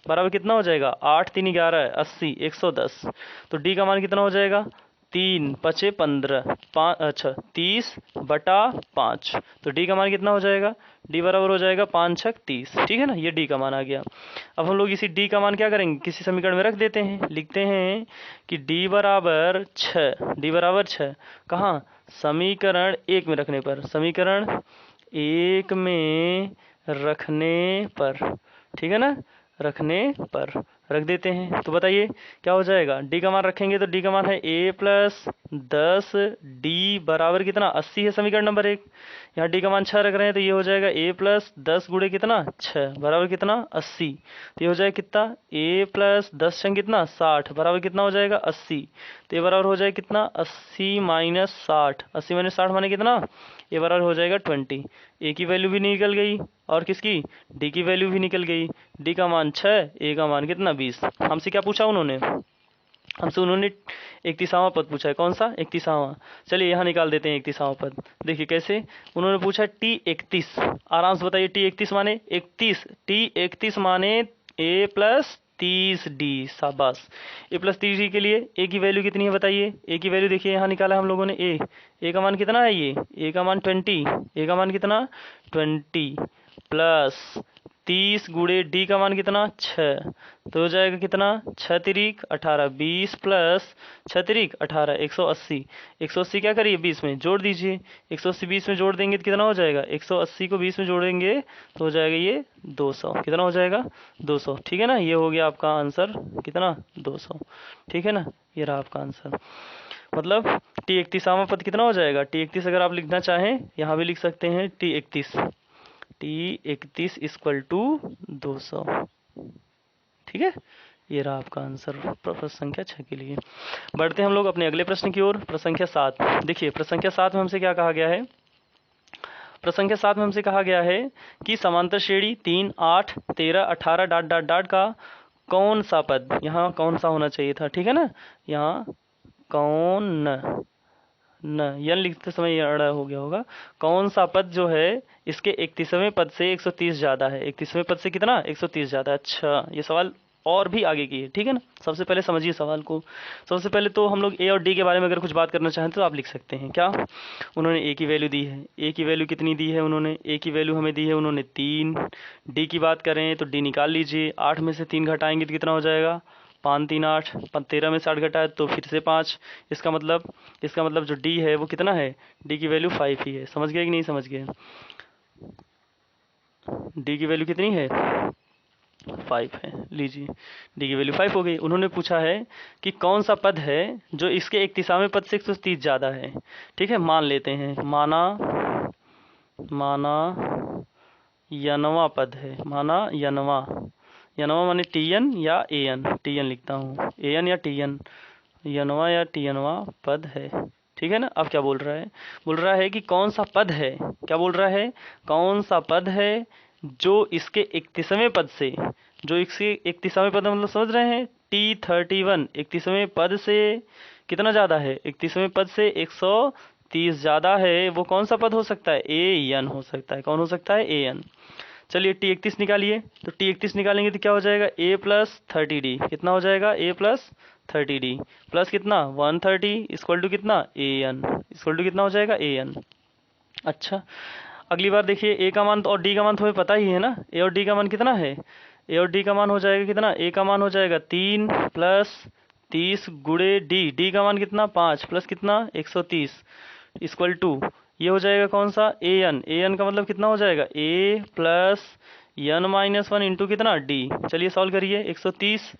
A: बराबर कितना हो जाएगा 8 3 11 80 110। तो D का मान कितना हो जाएगा 3 5 15 अच्छा 30 बटा 5। तो D का मान कितना हो जाएगा, D बराबर हो जाएगा 5 6 30। ठीक है ना, ये D का मान आ गया। अब हम लोग इसी D का मान क्या करेंगे किसी समीकरण में रख देते हैं, लिखते हैं कि D बराबर 6, D बराबर 6 कहाँ समीकरण 1 में रखने पर, समीकरण 1 में रखने पर, ठीक है ना, रखने पर रख देते हैं। तो बताइए क्या हो जाएगा, डी का मान रखेंगे तो डी का मान है a प्लस 10D बराबर कितना 80 है समीकरण नंबर 1। यहाँ डी का मान 6 रख रहे हैं तो ये हो जाएगा a प्लस 10 गुणे कितना 6 बराबर कितना 80। तो ये हो जाएगा कितना a प्लस 10 छंग कितना 60 बराबर कितना हो जाएगा 80। तो ये बराबर हो जाएगा कितना 80 माइनस 60, 80 माइनस 60 माने कितना, ये बराबर हो जाएगा 20। ए की वैल्यू भी निकल गई और किसकी डी की वैल्यू भी निकल गई। डी का मान 6, ए का मान कितना 20। हमसे क्या पूछा उन्होंने हमसे उन्होंने 31वां पद पूछा है। कौन सा? 31वां। चलिए यहाँ निकाल देते हैं 31वां पद। देखिए कैसे, उन्होंने पूछा T31। आराम से बताइए T31 माने 31, T31 माने A प्लस 30D। शाबाश। A प्लस 30D के लिए A की वैल्यू कितनी है बताइए? A की वैल्यू देखिए यहाँ निकाला हम लोगों ने A का मान कितना है? ये A का मान 20, A का मान कितना 20 प्लस 30 गुणे D का मान कितना 6, तो हो जाएगा कितना 6 तिरिक 18, 20 प्लस 6 तिरिक 18, 180। 180 क्या करिए 20 में जोड़ दीजिए, 180 20 में जोड़ देंगे तो कितना हो जाएगा? 180 को 20 में जोड़ेंगे तो हो जाएगा ये 200। कितना हो जाएगा? 200। ठीक है ना, ये हो गया आपका आंसर कितना 200। ठीक है ना, ये रहा आपका आंसर। मतलब T31वां पद कितना हो जाएगा? T31 अगर आप लिखना चाहें यहाँ भी लिख सकते हैं T31 इक्वल टू 200। ठीक है, ये रहा आपका आंसर प्रश्न संख्या 6 के लिए। बढ़ते हम लोग अपने अगले प्रश्न की ओर, प्रश्न संख्या 7। देखिए प्रश्न संख्या 7 में हमसे क्या कहा गया है? प्रश्न संख्या 7 में हमसे कहा गया है कि समांतर श्रेणी 3, 8, 13, 18 डॉट डॉट डॉट का कौन सा पद, यहाँ कौन सा होना चाहिए था, ठीक है ना, यहाँ कौन न यन लिखते समय अड़ा हो गया होगा। कौन सा पद जो है इसके 31वें पद से 130 ज्यादा है? 31वें पद से कितना 130 ज्यादा है। अच्छा, ये सवाल और भी आगे की है, ठीक है ना। सबसे पहले समझिए सवाल को। सबसे पहले तो हम लोग ए और डी के बारे में अगर कुछ बात करना चाहें तो आप लिख सकते हैं। क्या उन्होंने ए की वैल्यू दी है? ए की वैल्यू कितनी दी है उन्होंने? ए की वैल्यू हमें दी है उन्होंने 3। डी की बात करें तो डी निकाल लीजिए, 8 में से 3 घटाएंगे तो कितना हो जाएगा? 5 3 8, 13 में से 8 घटाए तो फिर से 5। इसका मतलब जो डी है वो कितना है? डी की वैल्यू 5 ही है। समझ गए कि नहीं समझ गए? डी की वैल्यू कितनी है? 5 है। लीजिए डी की वैल्यू 5 हो गई। उन्होंने पूछा है कि कौन सा पद है जो इसके 31वें पद से 130 ज्यादा है। ठीक है, मान लेते हैं, माना यनवा पद है, माना यनवा माने टीएन या एएन, टीएन लिखता हूँ, एएन या टीएन, यनवा या टीएनवा पद है। ठीक है ना। अब क्या बोल रहा है? बोल रहा है कि कौन सा पद है, क्या बोल रहा है? कौन सा पद है जो इसके 31वें पद से, जो इसके 31वें पद मतलब समझ रहे हैं, T31 31वें पद से कितना ज्यादा है? 31वें पद से 130 ज्यादा है। वो कौन सा पद हो सकता है? एएन हो सकता है। कौन हो सकता है? एएन। चलिए T31 निकालिए, तो T31 निकालेंगे तो क्या हो जाएगा? A plus 30D। कितना हो जाएगा? A प्लस 30D प्लस कितना 130 इक्वल टू कितना AN, इक्वल टू कितना हो जाएगा? AN। अच्छा, अगली बार देखिए A का मान और D का मान तो हमें पता ही है ना। A और D का मान कितना है? A और D का मान हो जाएगा कितना? A का मान हो जाएगा 3 प्लस 30 गुणे D का मान कितना 5 प्लस कितना 130 इक्वल टू ये हो जाएगा कौन सा? AN का मतलब कितना हो जाएगा? A plus N minus 1 into कितना D। चलिए सॉल्व करिए, 130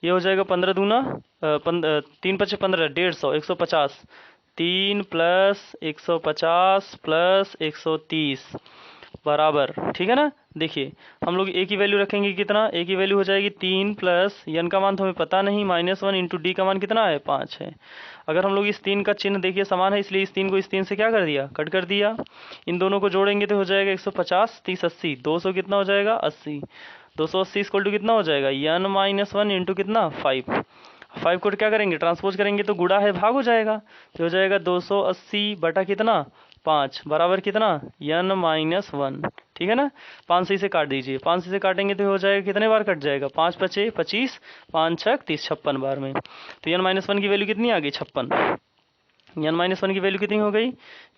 A: ये हो जाएगा 15 दूना 3 पचे 15, 150, 150, 3 प्लस 150 प्लस 130 बराबर, ठीक है ना। देखिए हम लोग ए की वैल्यू रखेंगे कितना? ए की वैल्यू हो जाएगी 3 प्लस एन का मान तो हमें पता नहीं -1 इंटू डी का मान कितना है? 5 है। अगर हम लोग इस 3 का चिन्ह देखिए समान है, इसलिए इस 3 को इस 3 से क्या कर दिया? कट कर दिया। इन दोनों को जोड़ेंगे तो हो जाएगा 150, 30 80, 200 कितना हो जाएगा? 80। 280 इक्वल टू कितना हो जाएगा? n-1 इंटू कितना 5 को क्या करेंगे? ट्रांसपोज करेंगे तो गुणा है भाग हो जाएगा, तो हो जाएगा 280 बटा कितना 5 बराबर कितना n-1। ठीक है ना। 5 से इसे काट दीजिए, 5 से इसे काटेंगे तो हो जाएगा कितने बार कट जाएगा? 5 पचे 25, 5 छक 30, 56 बार में। तो n-1 की वैल्यू कितनी आ गई? 56। n-1 की वैल्यू कितनी हो गई?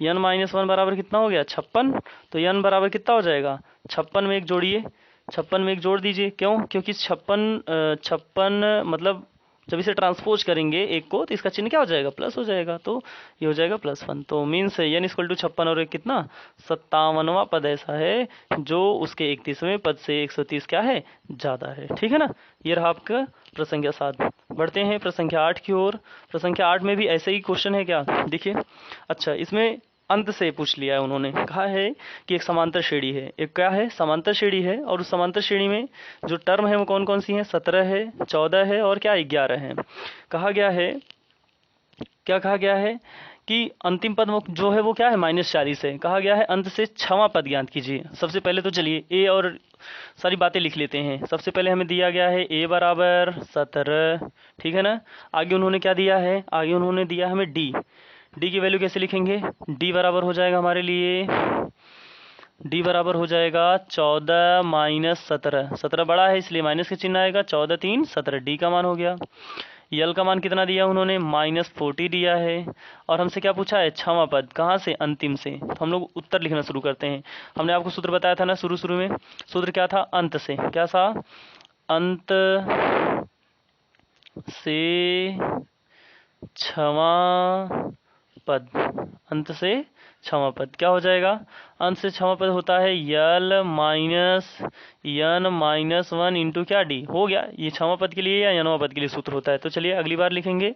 A: n-1 बराबर कितना हो गया? 56। तो n बराबर कितना हो जाएगा? 56 में एक जोड़िए, 56 में एक जोड़ दीजिए। क्यों? क्योंकि 56 मतलब जब इसे ट्रांसपोज करेंगे एक को तो इसका चिन्ह क्या हो जाएगा? प्लस हो जाएगा, तो ये हो जाएगा +1। तो मीन्स n इक्वल टू 56 और एक कितना 57वां पद ऐसा है जो उसके 31वें पद से 130 क्या है? ज़्यादा है। ठीक है ना। ये रहा आपका प्रश्न संख्या 7। बढ़ते हैं प्रश्न संख्या 8 की ओर। प्रश्न संख्या 8 में भी ऐसे ही क्वेश्चन है क्या? देखिए, अच्छा इसमें अंत से पूछ लिया है उन्होंने। कहा है कि एक समांतर श्रेणी है, एक क्या है? समांतर श्रेणी है, और उस समांतर श्रेणी में जो टर्म है वो कौन कौन सी हैं? 17 है, 14 है और क्या 11 है। कहा गया है, क्या कहा गया है कि अंतिम पद जो है वो क्या है, -40 है। कहा गया है अंत से 6वां पद ज्ञात कीजिए। सबसे पहले तो चलिए ए और सारी बातें लिख लेते हैं। सबसे पहले हमें दिया गया है a बराबर 17, ठीक है ना। आगे उन्होंने क्या दिया है, आगे उन्होंने दिया हमें d। d की वैल्यू कैसे लिखेंगे, d बराबर हो जाएगा हमारे लिए, d बराबर हो जाएगा 14 - 17। 17 बड़ा है इसलिए माइनस का चिन्ह आएगा, 14 3 17, d का मान हो गया। यल का मान कितना दिया उन्होंने, -40 दिया है। और हमसे क्या पूछा है, 6वां पद, कहाँ से, अंतिम से। तो हम लोग उत्तर लिखना शुरू करते हैं। हमने आपको सूत्र बताया था ना शुरू में, सूत्र क्या था, अंत से, क्या था, अंत से 6वां पद, अंत से 6वां पद क्या हो जाएगा, अंत से 6वां पद होता है यल -1 इंटू क्या डी, हो गया। ये 6वां पद के लिए या यनवां पद के लिए सूत्र होता है। तो चलिए अगली बार लिखेंगे,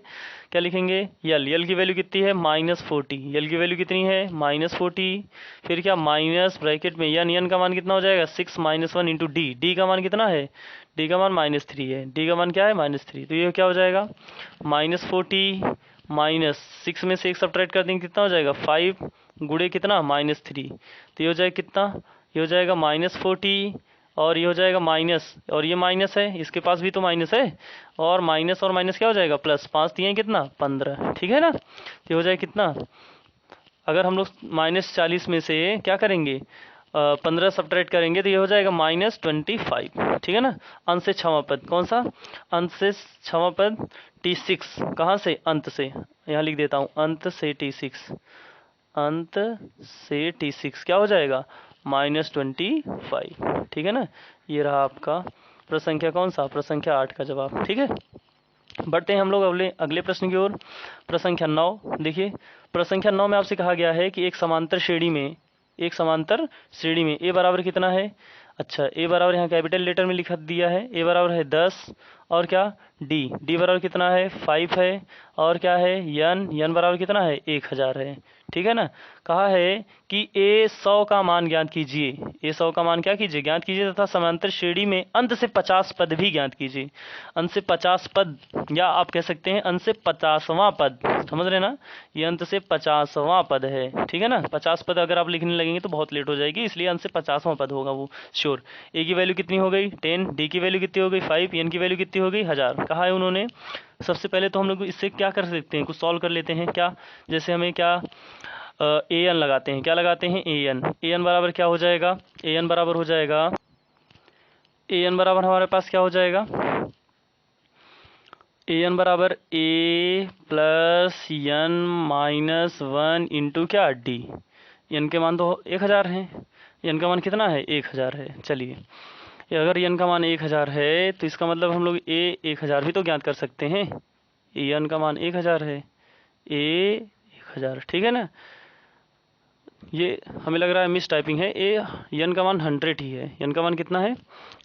A: क्या लिखेंगे, यल की वैल्यू कितनी है, -40, यल की वैल्यू कितनी है, -40, फिर क्या माइनस ब्रैकेट में यन का मान कितना हो जाएगा, 6 - 1 इंटू डी का मान कितना है, डी का मान -3 है, डी का मान क्या है, -3। तो ये क्या हो जाएगा, -40 -6 में से 1 सब्ट्रैक्ट कर देंगे, कितना हो जाएगा, 5 गुणे कितना, -3। तो ये हो जाएगा कितना, ये हो जाएगा -40 और ये हो जाएगा माइनस, और ये माइनस है, इसके पास भी तो माइनस है, और माइनस क्या हो जाएगा, प्लस, 5 दिए कितना, 15, ठीक है ना। तो ये हो जाएगा कितना, अगर हम लोग -40 में से क्या करेंगे, 15 सब्ट्रैक्ट करेंगे तो ये हो जाएगा -25, ठीक है ना। अंत से 6वां पद कौन सा, अंत से 6वां पद T6, कहाँ से, अंत से, यहाँ लिख देता हूँ, अंत से T6, अंत से T6 क्या हो जाएगा, -25, ठीक है ना। ये रहा आपका प्रश्न संख्या कौन सा, प्रश्न संख्या 8 का जवाब, ठीक है। बढ़ते हैं हम लोग अगले प्रश्न की ओर। प्रश्न संख्या 9 देखिए, प्रश्न संख्या 9 में आपसे कहा गया है कि एक समांतर श्रेणी में ए बराबर कितना है। अच्छा, ए बराबर यहाँ कैपिटल लेटर में लिखा दिया है, ए बराबर है 10, और क्या, डी बराबर कितना है, 5 है, और क्या है, यन बराबर कितना है, 1000 है, ठीक है ना। कहा है कि ए 100 का मान ज्ञात कीजिए, ए 100 का मान क्या कीजिए, ज्ञात कीजिए, तथा समांतर श्रेणी में अंत से 50 पद भी ज्ञात कीजिए। अंत से 50 पद, या आप कह सकते हैं अंत से 50वां पद, समझ रहे ना, ये अंत से 50वां पद है, ठीक है ना। 50 पद अगर आप लिखने लगेंगे तो बहुत लेट हो जाएगी, इसलिए अंत से 50वां पद होगा वो श्योर। ए की वैल्यू कितनी हो गई, 10, डी की वैल्यू कितनी हो गई, 5, एन की वैल्यू कितनी हो गई, 1000। कहा है उन्होंने। सबसे पहले तो हम लोग इससे क्या कर सकते हैं, कुछ सॉल्व कर लेते हैं। क्या, जैसे हमें क्या, ए एन लगाते हैं, क्या लगाते हैं, ए एन बराबर क्या हो जाएगा, ए एन बराबर हो जाएगा, ए एन बराबर हमारे पास क्या हो जाएगा, ए एन बराबर ए प्लस यन -1 इंटू क्या, डी। एन के मान तो 1000 हैं, एन का मान कितना है, 1000 है। चलिए, अगर एन का मान 1000 है तो इसका मतलब हम लोग ए 1000 भी तो ज्ञात कर सकते हैं। एन का मान 1000 है, ए 1000, ठीक है ना। ये हमें लग रहा है मिस टाइपिंग है, एन का मान 100 ही है, एन का मान कितना है,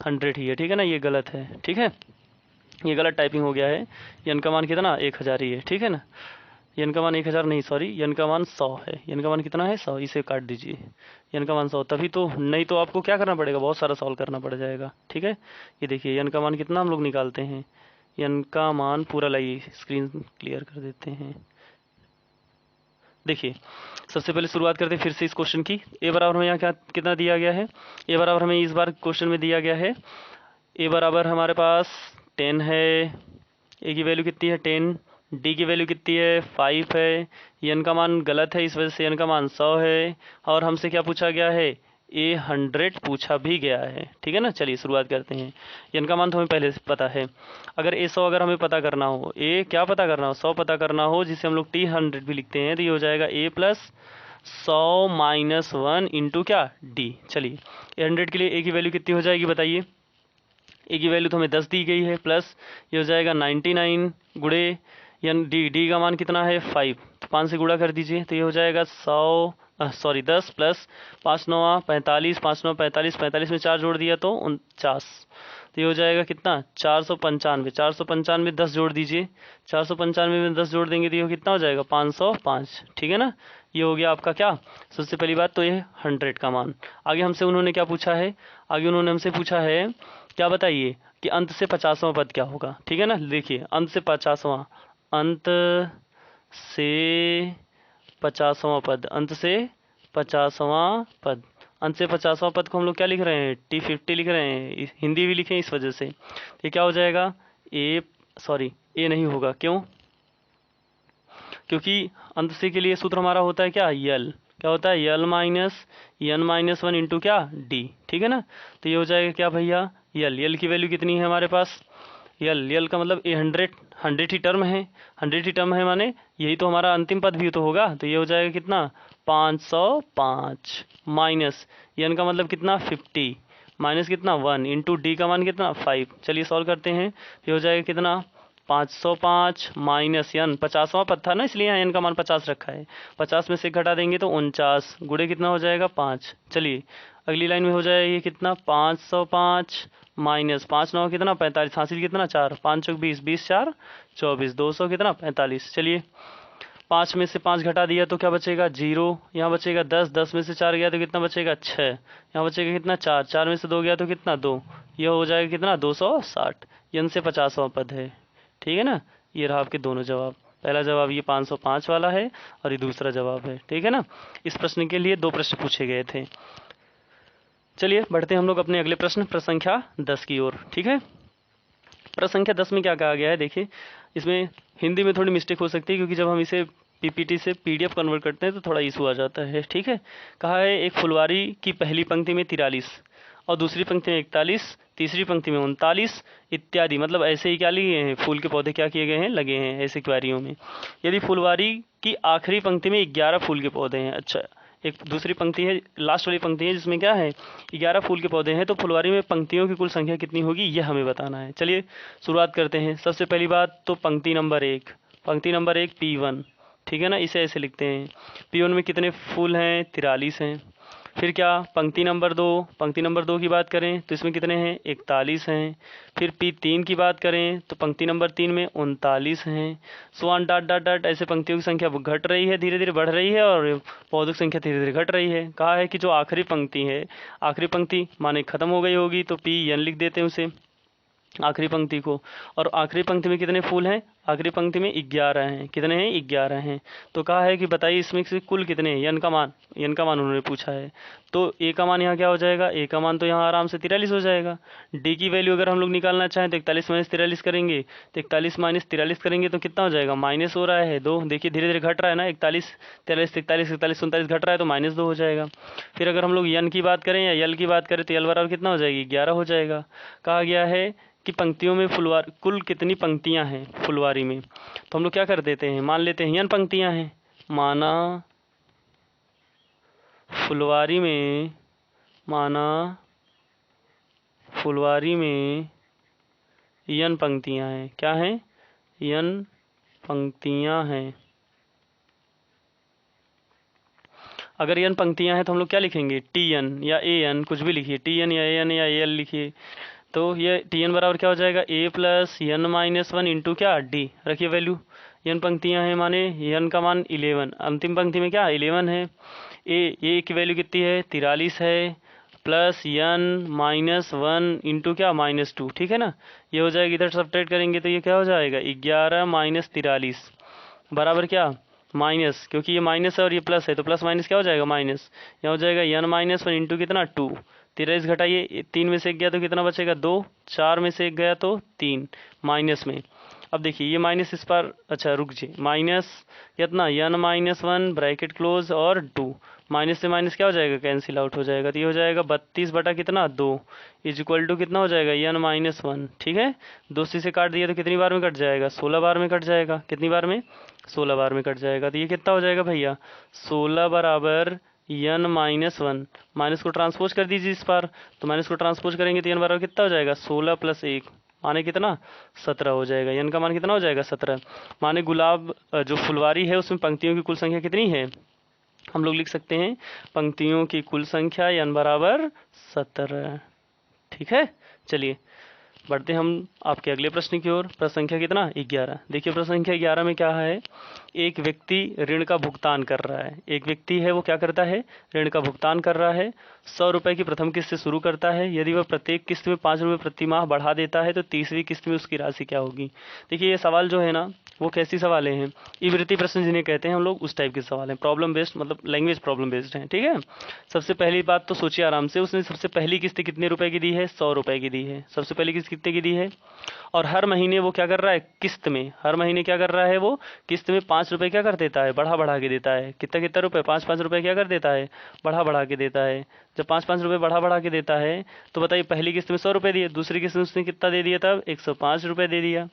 A: 100 ही है, ठीक है ना। ये गलत है, ठीक है, ये गलत टाइपिंग हो गया है। एन का मान कितना, 1000 ही है, ठीक है ना। एन का मान 1000 नहीं, सॉरी, एन का मान 100 है। एन का मान कितना है, 100, इसे काट दीजिए, एन का मान 100, तभी तो, नहीं तो आपको क्या करना पड़ेगा, बहुत सारा सॉल्व करना पड़ जाएगा, ठीक है। ये देखिए एन का मान कितना हम लोग निकालते हैं, एन का मान पूरा, लाइए स्क्रीन क्लियर कर देते हैं। देखिए, सबसे पहले शुरुआत करते हैं फिर से इस क्वेश्चन की। ए बराबर हमें यहाँ क्या कितना दिया गया है, ए बराबर हमें इस बार क्वेश्चन में दिया गया है, ए बराबर हमारे पास 10 है, ए की वैल्यू कितनी है 10, डी की वैल्यू कितनी है 5 है, एन का मान गलत है, इस वजह से एन का मान 100 है, और हमसे क्या पूछा गया है, ए 100 पूछा भी गया है, ठीक है ना। चलिए शुरुआत करते हैं। एन का मान तो हमें पहले से पता है, अगर ए 100 अगर हमें पता करना हो, ए क्या पता करना हो, 100 पता करना हो, जिसे हम लोग टी 100 भी लिखते हैं, तो ये हो जाएगा ए प्लस 100 - 1 इंटू क्या, डी। चलिए, 100 के लिए ए की वैल्यू कितनी हो जाएगी बताइए, ए की वैल्यू तो हमें 10 दी गई है, प्लस ये हो जाएगा 99 गुणे एन, डी का मान कितना है 5, तो 5 से गुणा कर दीजिए, तो ये हो जाएगा 10 प्लस 5 9 45, 5 9 45, 45 में 4 जोड़ दिया तो 49, तो ये हो जाएगा कितना, 495, 495 10 जोड़ दीजिए, 495 में 10 जोड़ देंगे तो ये कितना हो जाएगा, 505, ठीक है ना। ये हो गया आपका क्या, सबसे पहली बात तो ये 100 का मान। आगे हमसे उन्होंने क्या पूछा है, आगे उन्होंने हमसे पूछा है, क्या बताइए कि अंत से 50वां पद क्या होगा, ठीक है ना। देखिए, अंत से 50वां, अंत से 50वां पद, अंत से 50वां पद। अंत से 50वां पद को हम लोग क्या लिख रहे हैं, T50 लिख रहे हैं, हिंदी भी लिखे इस वजह से। ये क्या हो जाएगा, ए नहीं होगा, क्यों, क्योंकि अंत से के लिए सूत्र हमारा होता है क्या, यल, क्या होता है, यल माइनस एन माइनस 1 इंटू क्या, डी, ठीक है ना। तो ये हो जाएगा क्या भैया, यल की वैल्यू कितनी है हमारे पास, यल का मतलब ये 100 ही टर्म है, 100 ही टर्म है, माने यही तो हमारा अंतिम पद भी तो होगा। तो ये हो जाएगा कितना, 505 माइनस एन का मतलब कितना 50 माइनस कितना 1 इंटू डी का मान कितना 5। चलिए सॉल्व करते हैं। ये हो जाएगा कितना 505 माइनस एन, 50वां पद था ना इसलिए यहाँ एन का मान 50 रखा है, 50 में से घटा देंगे तो 49 गुणे कितना हो जाएगा 5। चलिए अगली लाइन में हो जाएगा ये कितना 505 माइनस 5 9 कितना 45, हासिल कितना 4, 5 चौक 20, 20 4 24, 200 कितना 45। चलिए 5 में से 5 घटा दिया तो क्या बचेगा 0, यहाँ बचेगा 10, 10 में से 4 गया तो कितना बचेगा 6, यहाँ बचेगा कितना 4, 4 में से 2 गया तो कितना 2, यह हो जाएगा कितना 260। एन से 50वां पद है, ठीक है ना। ये रहा आपके दोनों जवाब, पहला जवाब ये 505 वाला है और ये दूसरा जवाब है, ठीक है ना। इस प्रश्न के लिए 2 प्रश्न पूछे गए थे। चलिए बढ़ते हैं हम लोग अपने अगले प्रश्न प्रश्न संख्या 10 की ओर, ठीक है। प्रश्न संख्या 10 में क्या कहा गया है, देखिए इसमें हिंदी में थोड़ी मिस्टेक हो सकती है क्योंकि जब हम इसे पीपीटी से पीडीएफ कन्वर्ट करते हैं तो थोड़ा इशू आ जाता है, ठीक है। कहा है एक फुलवारी की पहली पंक्ति में 43 और दूसरी पंक्ति में 41, तीसरी पंक्ति में 39 इत्यादि, मतलब ऐसे ही क्या लिए हैं, फूल के पौधे क्या किए गए हैं, लगे हैं ऐसे क्वारियों में। यदि फुलवारी की आखिरी पंक्ति में 11 फूल के पौधे हैं, अच्छा एक दूसरी पंक्ति है, लास्ट वाली पंक्ति है जिसमें क्या है 11 फूल के पौधे हैं, तो फुलवारी में पंक्तियों की कुल संख्या कितनी होगी यह हमें बताना है। चलिए शुरुआत करते हैं। सबसे पहली बात तो पंक्ति नंबर 1, पंक्ति नंबर 1 P1, ठीक है ना, इसे ऐसे लिखते हैं। P1 में कितने फूल हैं, 43 हैं। फिर क्या पंक्ति नंबर 2, पंक्ति नंबर 2 की बात करें तो इसमें कितने हैं 41 हैं। फिर P3 की बात करें तो पंक्ति नंबर 3 में 39 हैं। स्वान डॉट डॉट डॉट ऐसे पंक्तियों की संख्या घट रही है, धीरे धीरे बढ़ रही है और पौधों की संख्या धीरे धीरे घट रही है। कहा है कि जो आखिरी पंक्ति है, आखिरी पंक्ति माने खत्म हो गई होगी तो PN लिख देते हैं उसे आखिरी पंक्ति को। और आखिरी पंक्ति में कितने फूल हैं, आखिरी पंक्ति में 11 हैं। कितने हैं 11 हैं। तो कहा है कि बताइए इसमें से कुल कितने हैं, एन का मान उन्होंने पूछा है। तो ए का मान यहाँ क्या हो जाएगा, ए का मान तो यहाँ आराम से 43 हो जाएगा। डी की वैल्यू अगर हम लोग निकालना चाहें तो 41 माइनस 43 करेंगे, तो 41 माइनस 43 करेंगे तो कितना हो जाएगा, माइनस हो रहा है 2, देखिए धीरे धीरे घट रहा है ना, 41 43 41 41 39 घट रहा है तो -2 हो जाएगा। फिर अगर हम लोग एन की बात करें या यल की बात करें तो यल बराबर कितना हो जाएगी 11 हो जाएगा। कहा गया है कि पंक्तियों में फुलवारी कुल कितनी पंक्तियां हैं फुलवारी में, तो हम लोग क्या कर देते हैं, मान लेते हैं n पंक्तियां हैं, माना फुलवारी में n पंक्तियां हैं। क्या हैं, n पंक्तियां हैं। अगर n पंक्तियां हैं तो हम लोग क्या लिखेंगे, Tn या An, कुछ भी लिखिए, Tn या An या Al लिखिए। तो ये Tn बराबर क्या हो जाएगा, a plus n minus 1 into क्या d, रखिए वैल्यू। n पंक्तियां हैं माने n का मान 11, अंतिम पंक्ति में क्या 11 है। a की वैल्यू कितनी है 43 है, प्लस n माइनस 1 इंटू क्या -2, ठीक है ना। ये हो जाएगा, इधर सब्ट्रैक्ट करेंगे तो ये क्या हो जाएगा 11 माइनस 43 बराबर क्या माइनस, क्योंकि ये माइनस है और ये प्लस है तो प्लस माइनस क्या हो जाएगा माइनस, यहाँ हो जाएगा n माइनस 1 इंटू कितना 2, 43 घटाइए, 3 में से 1 गया तो कितना बचेगा 2, 4 में से 1 गया तो 3 माइनस में। अब देखिए ये माइनस इस पर, अच्छा रुक जी, माइनस कितना n माइनस 1 ब्रैकेट क्लोज और 2, माइनस से माइनस क्या हो जाएगा कैंसिल आउट हो जाएगा, तो ये हो जाएगा 32 बटा कितना 2 इज इक्वल टू कितना हो जाएगा n माइनस 1, ठीक है। 2 से काट दिया तो कितनी बार में कट जाएगा, 16 बार में कट जाएगा। कितनी बार में, 16 बार में कट जाएगा। तो ये कितना हो जाएगा भैया 16 बराबर n माइनस 1, माइनस को ट्रांसपोज कर दीजिए इस बार, तो माइनस को ट्रांसपोज करेंगे तो n बराबर कितना हो जाएगा 16 प्लस 1 माने कितना 17 हो जाएगा। n का मान कितना हो जाएगा 17, माने गुलाब जो फुलवारी है उसमें पंक्तियों की कुल संख्या कितनी है, हम लोग लिख सकते हैं पंक्तियों की कुल संख्या n बराबर 17, ठीक है। चलिए बढ़ते हम आपके अगले प्रश्न की ओर। प्रश्न संख्या कितना 11। देखिए प्रश्न संख्या 11 में क्या है, एक व्यक्ति ऋण का भुगतान कर रहा है। एक व्यक्ति है वो क्या करता है, ऋण का भुगतान कर रहा है। 100 रुपए की प्रथम किस्त से शुरू करता है। यदि वह प्रत्येक किस्त में 5 रुपये प्रति माह बढ़ा देता है तो तीसरी किस्त में उसकी राशि क्या होगी। देखिए ये सवाल जो है ना वो कैसी सवालें हैं, इवृत्ति प्रश्न जिन्हें कहते हैं हम लोग, उस टाइप के सवाल हैं। प्रॉब्लम बेस्ड मतलब लैंग्वेज प्रॉब्लम बेस्ड हैं, ठीक है। सबसे पहली बात तो सोचिए आराम से, उसने सबसे पहली किस्त कितने रुपए की दी है, 100 रुपए की दी है। सबसे पहली किस्त कितने की दी है, और हर महीने वो क्या कर रहा है, किस्त में, हर महीने क्या कर रहा है वो, किस्त में 5 रुपए क्या कर देता है, बढ़ा बढ़ा के देता है। कितना कितना रुपए, 5 रुपए क्या कर देता है, बढ़ा बढ़ा के देता है। जब 5 रुपए बढ़ा बढ़ा के देता है तो बताइए, पहली किस्त में 100 रुपए दिए, दूसरी किस्त में उसने कितना दे दिया, तब 105 रुपए दे दिया।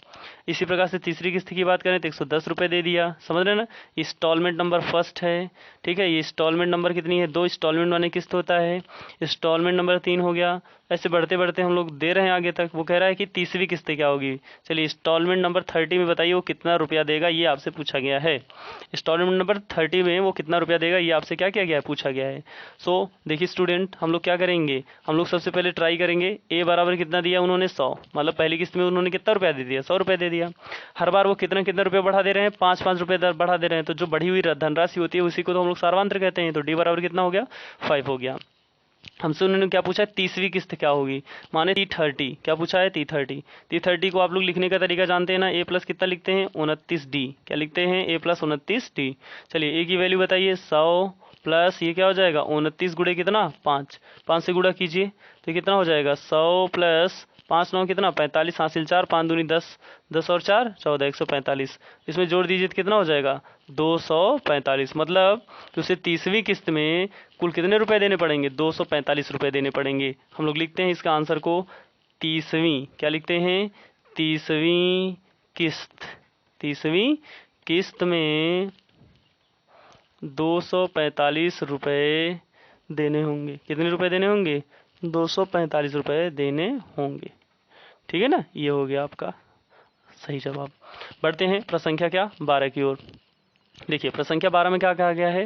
A: इसी प्रकार से तीसरी किस्त की बात करें तो 110 रुपए दे दिया। समझ रहे ना, इंस्टॉलमेंट नंबर फर्स्ट है, ठीक है। ये इंस्टॉलमेंट नंबर कितनी है, 2 इंस्टॉलमेंट वाली किस्त होता है। इंस्टॉलमेंट नंबर 3 हो गया। ऐसे बढ़ते बढ़ते हम लोग दे रहे हैं आगे तक। वो कह रहा है कि तीसरी किस्त क्या होगी। चलिए इंस्टॉलमेंट नंबर 30 में बताइए वो कितना रुपया देगा, ये आपसे पूछा गया है। इंस्टॉलमेंट नंबर 30 में वो कितना रुपया देगा, ये आपसे क्या किया गया है, पूछा गया है। सो देखिए स्टूडेंट, हम लोग क्या करेंगे, हम लोग सबसे पहले ट्राई करेंगे। ए बराबर कितना दिया उन्होंने, 100, मतलब पहली किस्त में उन्होंने कितना रुपया दे दिया, 100 रुपये दे दिया। हर बार वो कितना कितना रुपये बढ़ा दे रहे हैं, 5 रुपये बढ़ा दे रहे हैं। तो जो बढ़ी हुई धनराशि होती है उसी को तो हम लोग सारवांतर कहते हैं। तो डी बराबर कितना हो गया, 5 हो गया। हमसे उन्होंने क्या पूछा है, तीसरी किस्त क्या होगी, माने T30, क्या पूछा है, T30 को आप लोग लिखने का तरीका जानते हैं ना, A प्लस कितना लिखते हैं, 29D, क्या लिखते हैं, A प्लस 29D। चलिए A की वैल्यू बताइए, 100 प्लस ये क्या हो जाएगा, 29 गुणे कितना, 5 से गुणा कीजिए तो कितना हो जाएगा, 100 प्लस 5 9 कितना, 45, हासिल 4, 5 दूनी 10, 10 और 4 14, 145। इसमें जोड़ दीजिए तो कितना हो जाएगा, 245। मतलब तो उसे तीसवीं किस्त में कुल कितने रुपए देने पड़ेंगे, 245 रुपए देने पड़ेंगे। हम लोग लिखते हैं इसका आंसर को तीसवीं, क्या लिखते हैं, तीसवीं किस्त। तीसवीं किस्त में 245 रुपए देने होंगे। कितने रुपए देने होंगे, 245 रुपए देने होंगे, ठीक है ना। ये हो गया आपका सही जवाब। बढ़ते हैं प्रसंख्या क्या 12 की ओर। देखिए प्रसंख्या 12 में क्या कहा गया है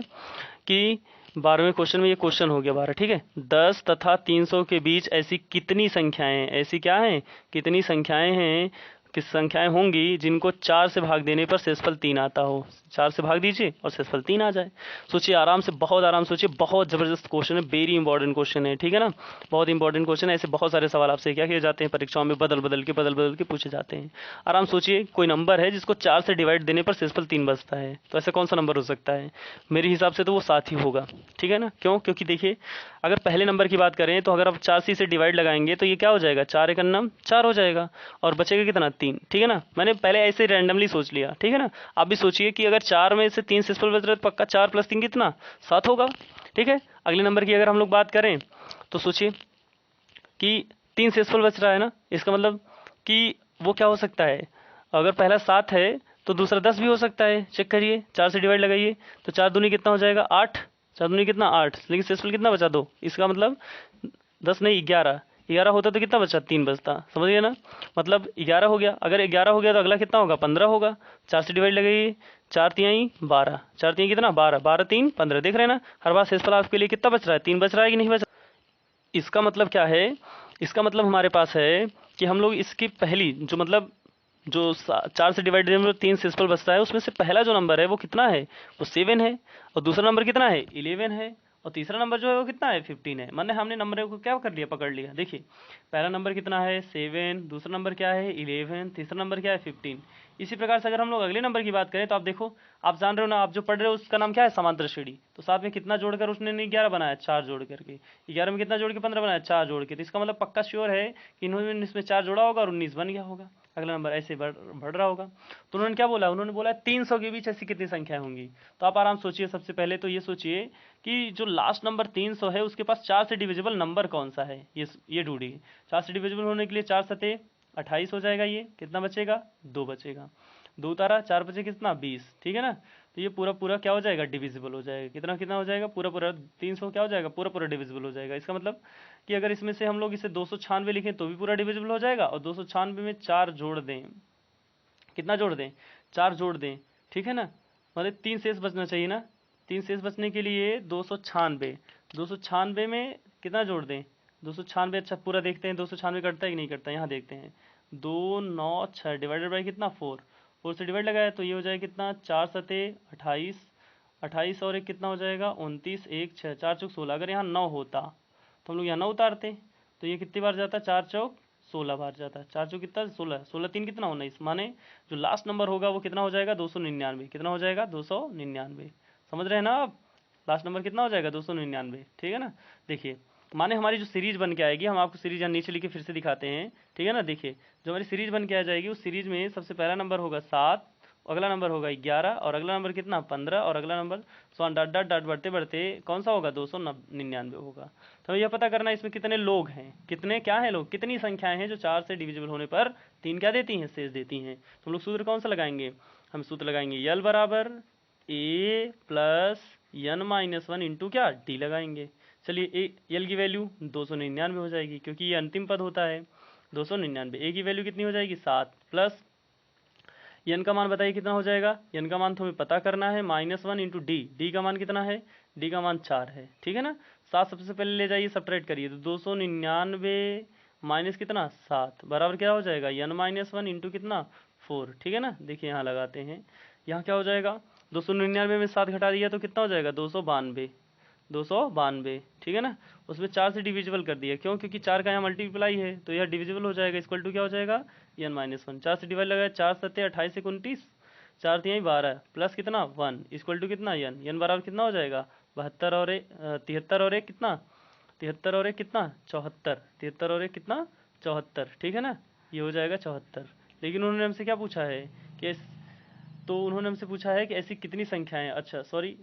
A: कि 12वें क्वेश्चन में, ये क्वेश्चन हो गया 12, ठीक है। 10 तथा 300 के बीच ऐसी कितनी संख्याएं, ऐसी क्या हैं, कितनी संख्याएं हैं, किस संख्याएं होंगी जिनको 4 से भाग देने पर शेषफल 3 आता हो। 4 से भाग दीजिए और शेषफल 3 आ जाए। सोचिए आराम से, बहुत आराम सोचिए, बहुत जबरदस्त क्वेश्चन है, वेरी इंपॉर्टेंट क्वेश्चन है, ठीक है ना, बहुत इंपॉर्टेंट क्वेश्चन है। ऐसे बहुत सारे सवाल आपसे क्या किए जाते हैं परीक्षाओं में, बदल बदल के पूछे जाते हैं। आराम सोचिए, कोई नंबर है जिसको 4 से डिवाइड देने पर शेषफल 3 बचता है, तो ऐसा कौन सा नंबर हो सकता है, मेरे हिसाब से तो वो 7 ही होगा, ठीक है ना। क्यों, क्योंकि देखिए अगर पहले नंबर की बात करें तो अगर आप 4 से डिवाइड लगाएंगे तो ये क्या हो जाएगा, 4 एक अन्नम 4 हो जाएगा, और बचेगा कितना, 3, ठीक है ना। मैंने पहले ऐसे रैंडमली सोच लिया, ठीक है ना। आप भी सोचिए कि अगर 4 में से 3 शेषफल बच रहे तो पक्का 4 + 3 कितना, 7 होगा, ठीक है। अगले नंबर की अगर हम लोग बात करें तो सोचिए कि 3 शेषफल बच रहा है ना, इसका मतलब कि वो क्या हो सकता है, अगर पहला 7 है तो दूसरा 10 भी हो सकता है। चेक करिए, 4 से डिवाइड लगाइए तो 4 दूनी कितना हो जाएगा, 8, 4 दूनी कितना 8, लेकिन शेषफल कितना बचा, 2, इसका मतलब 10 नहीं 11, 11 होता तो कितना बचा, 3 बचता, समझिए ना। मतलब 11 हो गया, अगर 11 हो गया तो अगला कितना होगा, 15 होगा। 4 से डिवाइड लगाइए, 4 तिहाई 12, 4 तिहाई कितना 12, 12 3 15, देख रहे हैं ना। हर बार शेषफल आपके लिए कितना बच रहा है, 3 बच रहा है कि नहीं बच रहा। इसका मतलब क्या है, इसका मतलब हमारे पास है कि हम लोग इसकी पहली जो मतलब जो 4 से डिवाइड में 3 शेषफल बचता है, उसमें से पहला जो नंबर है वो कितना है, वो 7 है, और दूसरा नंबर कितना है, 11 है, और तीसरा नंबर जो है वो कितना है, 15 है। मैंने हमने नंबर को क्या कर लिया, पकड़ लिया। देखिए पहला नंबर कितना है, 7, दूसरा नंबर क्या है, 11, तीसरा नंबर क्या है, 15। इसी प्रकार से अगर हम लोग अगले नंबर की बात करें तो आप देखो, आप जान रहे हो ना, आप जो पढ़ रहे हो उसका नाम क्या है, समांतर श्रेणी। तो साथ में कितना जोड़कर उसने 11 बनाया, 4 जोड़ करके। 11 में कितना जोड़ के 15 बनाया, 4 जोड़ के। तो इसका मतलब पक्का श्योर है कि इन्होंने इसमें 4 जोड़ा होगा और 19 बन गया होगा। अगला नंबर ऐसे बढ़ रहा होगा। तो उन्होंने क्या बोला, उन्होंने बोला 300 के बीच ऐसी कितनी संख्याएं होंगी। तो आप आराम सोचिए, सबसे पहले तो ये सोचिए कि जो लास्ट नंबर 300 है उसके पास 4 से डिविजिबल नंबर कौन सा है, ये ढूंढिए। 4 से डिविजिबल होने के लिए 4 सते 28 हो जाएगा। ये कितना बचेगा, 2 बचेगा, 2 उतारा 4 बचे कितना, 20, ठीक है ना। तो ये पूरा पूरा क्या हो जाएगा, डिविजिबल हो जाएगा। कितना कितना हो जाएगा, पूरा पूरा 300 क्या हो जाएगा, पूरा पूरा डिविजिबल हो जाएगा। इसका मतलब कि अगर इसमें से हम लोग इसे 296 लिखें तो भी पूरा डिविजिबल हो जाएगा, और 296 में 4 जोड़ दें, कितना जोड़ दें, 4 जोड़ दें, ठीक है ना। मतलब 3 शेष बचना चाहिए ना, 3 शेष बचने के लिए 296, 296 में कितना जोड़ दें, 296, अच्छा पूरा देखते हैं 296 कटता है कि नहीं कटता, यहाँ देखते हैं। 2 9 6 डिवाइडेड बाई कितना, 4 से डिवाइड लगाया तो ये हो जाएगा कितना, 4 सते 28, 28 और एक कितना हो जाएगा 29, 1 6, 4 चौक 16। अगर यहाँ 9 होता तो हम लोग यहाँ 9 उतारते, तो ये कितनी बार जाता, 4 चौक 16 बार जाता है। 4 चौक कितना 16, 16 3 कितना 19, माने जो लास्ट नंबर होगा वो कितना हो जाएगा 299, कितना हो जाएगा 299। समझ रहे हैं ना आप, लास्ट नंबर कितना हो जाएगा 299, ठीक है ना। देखिए माने हमारी जो सीरीज बन के आएगी, हम आपको सीरीज यहाँ नीचे लिख के फिर से दिखाते हैं, ठीक है ना। देखिए जो हमारी सीरीज बन के आ जाएगी उस सीरीज में सबसे पहला नंबर होगा 7, अगला नंबर होगा 11 और अगला नंबर कितना 15 और अगला number so on dot dot dot बढ़ते बढ़ते कौन सा होगा 299 होगा। तो यह पता करना है इसमें कितने लोग हैं, कितने क्या है लोग, कितनी संख्याएं हैं जो 4 से डिविजिबल होने पर 3 क्या देती हैं, शेष देती हैं। तो हम लोग सूत्र कौन सा लगाएंगे, हम सूत्र लगाएंगे यल बराबर a plus n minus 1 into क्या डी लगाएंगे। चलिए यल की वैल्यू 299 हो जाएगी क्योंकि ये अंतिम पद होता है 299। ए की वैल्यू कितनी हो जाएगी 7 प्लस एन का मान बताइए कितना हो जाएगा, एन का मान तो हमें पता करना है -1 इंटू डी, डी का मान कितना है, डी का मान 4 है, ठीक है ना। 7 सबसे पहले ले जाइए सब्ट्रैक्ट करिए तो 299 माइनस कितना 7 बराबर क्या हो जाएगा n-1 इंटू कितना 4, ठीक है ना। देखिए यहाँ लगाते हैं, यहाँ क्या हो जाएगा 299 में 7 घटा दिया तो कितना हो जाएगा 292, ठीक है ना। उसमें 4 से डिविजिबल कर दिया, क्यों, क्योंकि 4 का यहाँ मल्टीप्लाई है तो यह डिविजिबल हो जाएगा, इक्वल टू क्या हो जाएगा n-1। 4 से डिवाइड लगाया 4 सत्ते 28 से 29, 4 3 12 प्लस कितना 1 इक्वल टू कितना n बराबर कितना हो जाएगा 72 और 73 और 1 कितना 73 और 1 कितना 74, 73 और 1 कितना 74, ठीक है ना। ये हो जाएगा 74। लेकिन उन्होंने हमसे क्या पूछा है कि तो उन्होंने हमसे पूछा है कि ऐसी कितनी संख्याएं, अच्छा सॉरी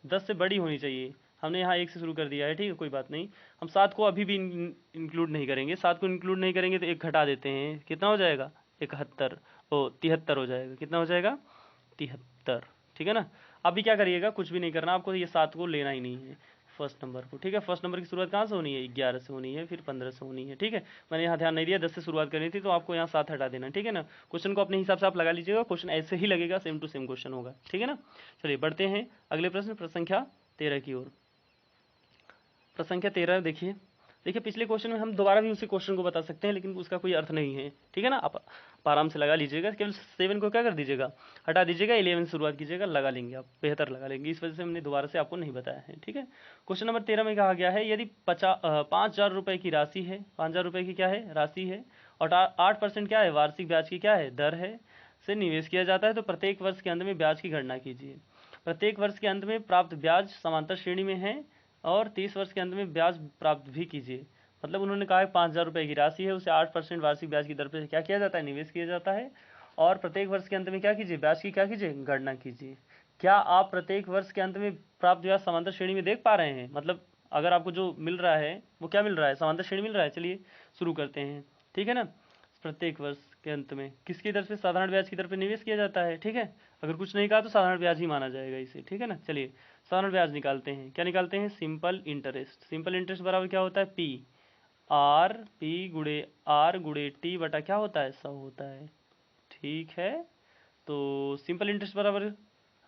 A: 10 से बड़ी होनी चाहिए, हमने यहाँ 1 से शुरू कर दिया है, ठीक है कोई बात नहीं। हम 7 को अभी भी इंक्लूड नहीं करेंगे, 7 को इंक्लूड नहीं करेंगे तो 1 घटा देते हैं, कितना हो जाएगा 71 73 हो जाएगा, कितना हो जाएगा 73, ठीक है ना। अभी क्या करिएगा, कुछ भी नहीं करना आपको, ये 7 को लेना ही नहीं है फर्स्ट नंबर को, ठीक है। फर्स्ट नंबर की शुरुआत कहाँ से होनी है 11 से होनी है, फिर 15 से होनी है, ठीक है। मैंने यहाँ ध्यान नहीं दिया, 10 से शुरुआत करनी थी तो आपको यहाँ 7 हटा देना, ठीक है ना। क्वेश्चन को अपने हिसाब से आप लगा लीजिएगा, क्वेश्चन ऐसे ही लगेगा, सेम टू सेम क्वेश्चन होगा, ठीक है ना। चलिए बढ़ते हैं अगले प्रश्न, प्रश्न संख्या 13 की ओर। प्रश्न संख्या 13 देखिए, पिछले क्वेश्चन में हम दोबारा भी उसी क्वेश्चन को बता सकते हैं लेकिन उसका कोई अर्थ नहीं है, ठीक है ना। आप आराम से लगा लीजिएगा, केवल 7 को क्या कर दीजिएगा हटा दीजिएगा, 11 से शुरुआत कीजिएगा, लगा लेंगे आप, बेहतर लगा लेंगे, इस वजह से हमने दोबारा से आपको नहीं बताया है, ठीक है। क्वेश्चन नंबर 13 में कहा गया है यदि 5,000 रुपये की राशि है, 5,000 रुपये की क्या है राशि है और 8% क्या है वार्षिक ब्याज की क्या है दर है से निवेश किया जाता है तो प्रत्येक वर्ष के अंत में ब्याज की गणना कीजिए। प्रत्येक वर्ष के अंत में प्राप्त ब्याज समांतर श्रेणी में है और 30 वर्ष के अंत में ब्याज प्राप्त भी कीजिए। मतलब उन्होंने कहा है 5,000 रुपये की राशि है, उसे 8% वार्षिक ब्याज की दर पर क्या किया जाता है निवेश किया जाता है और प्रत्येक वर्ष के अंत में क्या कीजिए ब्याज की क्या कीजिए गणना कीजिए। क्या आप प्रत्येक वर्ष के अंत में प्राप्त ब्याज समांतर श्रेणी में देख पा रहे हैं, मतलब अगर आपको जो मिल रहा है वो क्या मिल रहा है समांतर श्रेणी मिल रहा है। चलिए शुरू करते हैं, ठीक है ना। प्रत्येक वर्ष के अंत में किसकी दर से साधारण ब्याज की दर पर निवेश किया जाता है, ठीक है। अगर कुछ नहीं कहा तो साधारण ब्याज ही माना जाएगा इसे, ठीक है ना। चलिए साधारण ब्याज निकालते हैं, क्या निकालते हैं सिंपल इंटरेस्ट। सिंपल इंटरेस्ट बराबर क्या होता है पी गुड़े आर गुड़े टी बटा क्या होता है 100 होता है, ठीक है। तो सिंपल इंटरेस्ट बराबर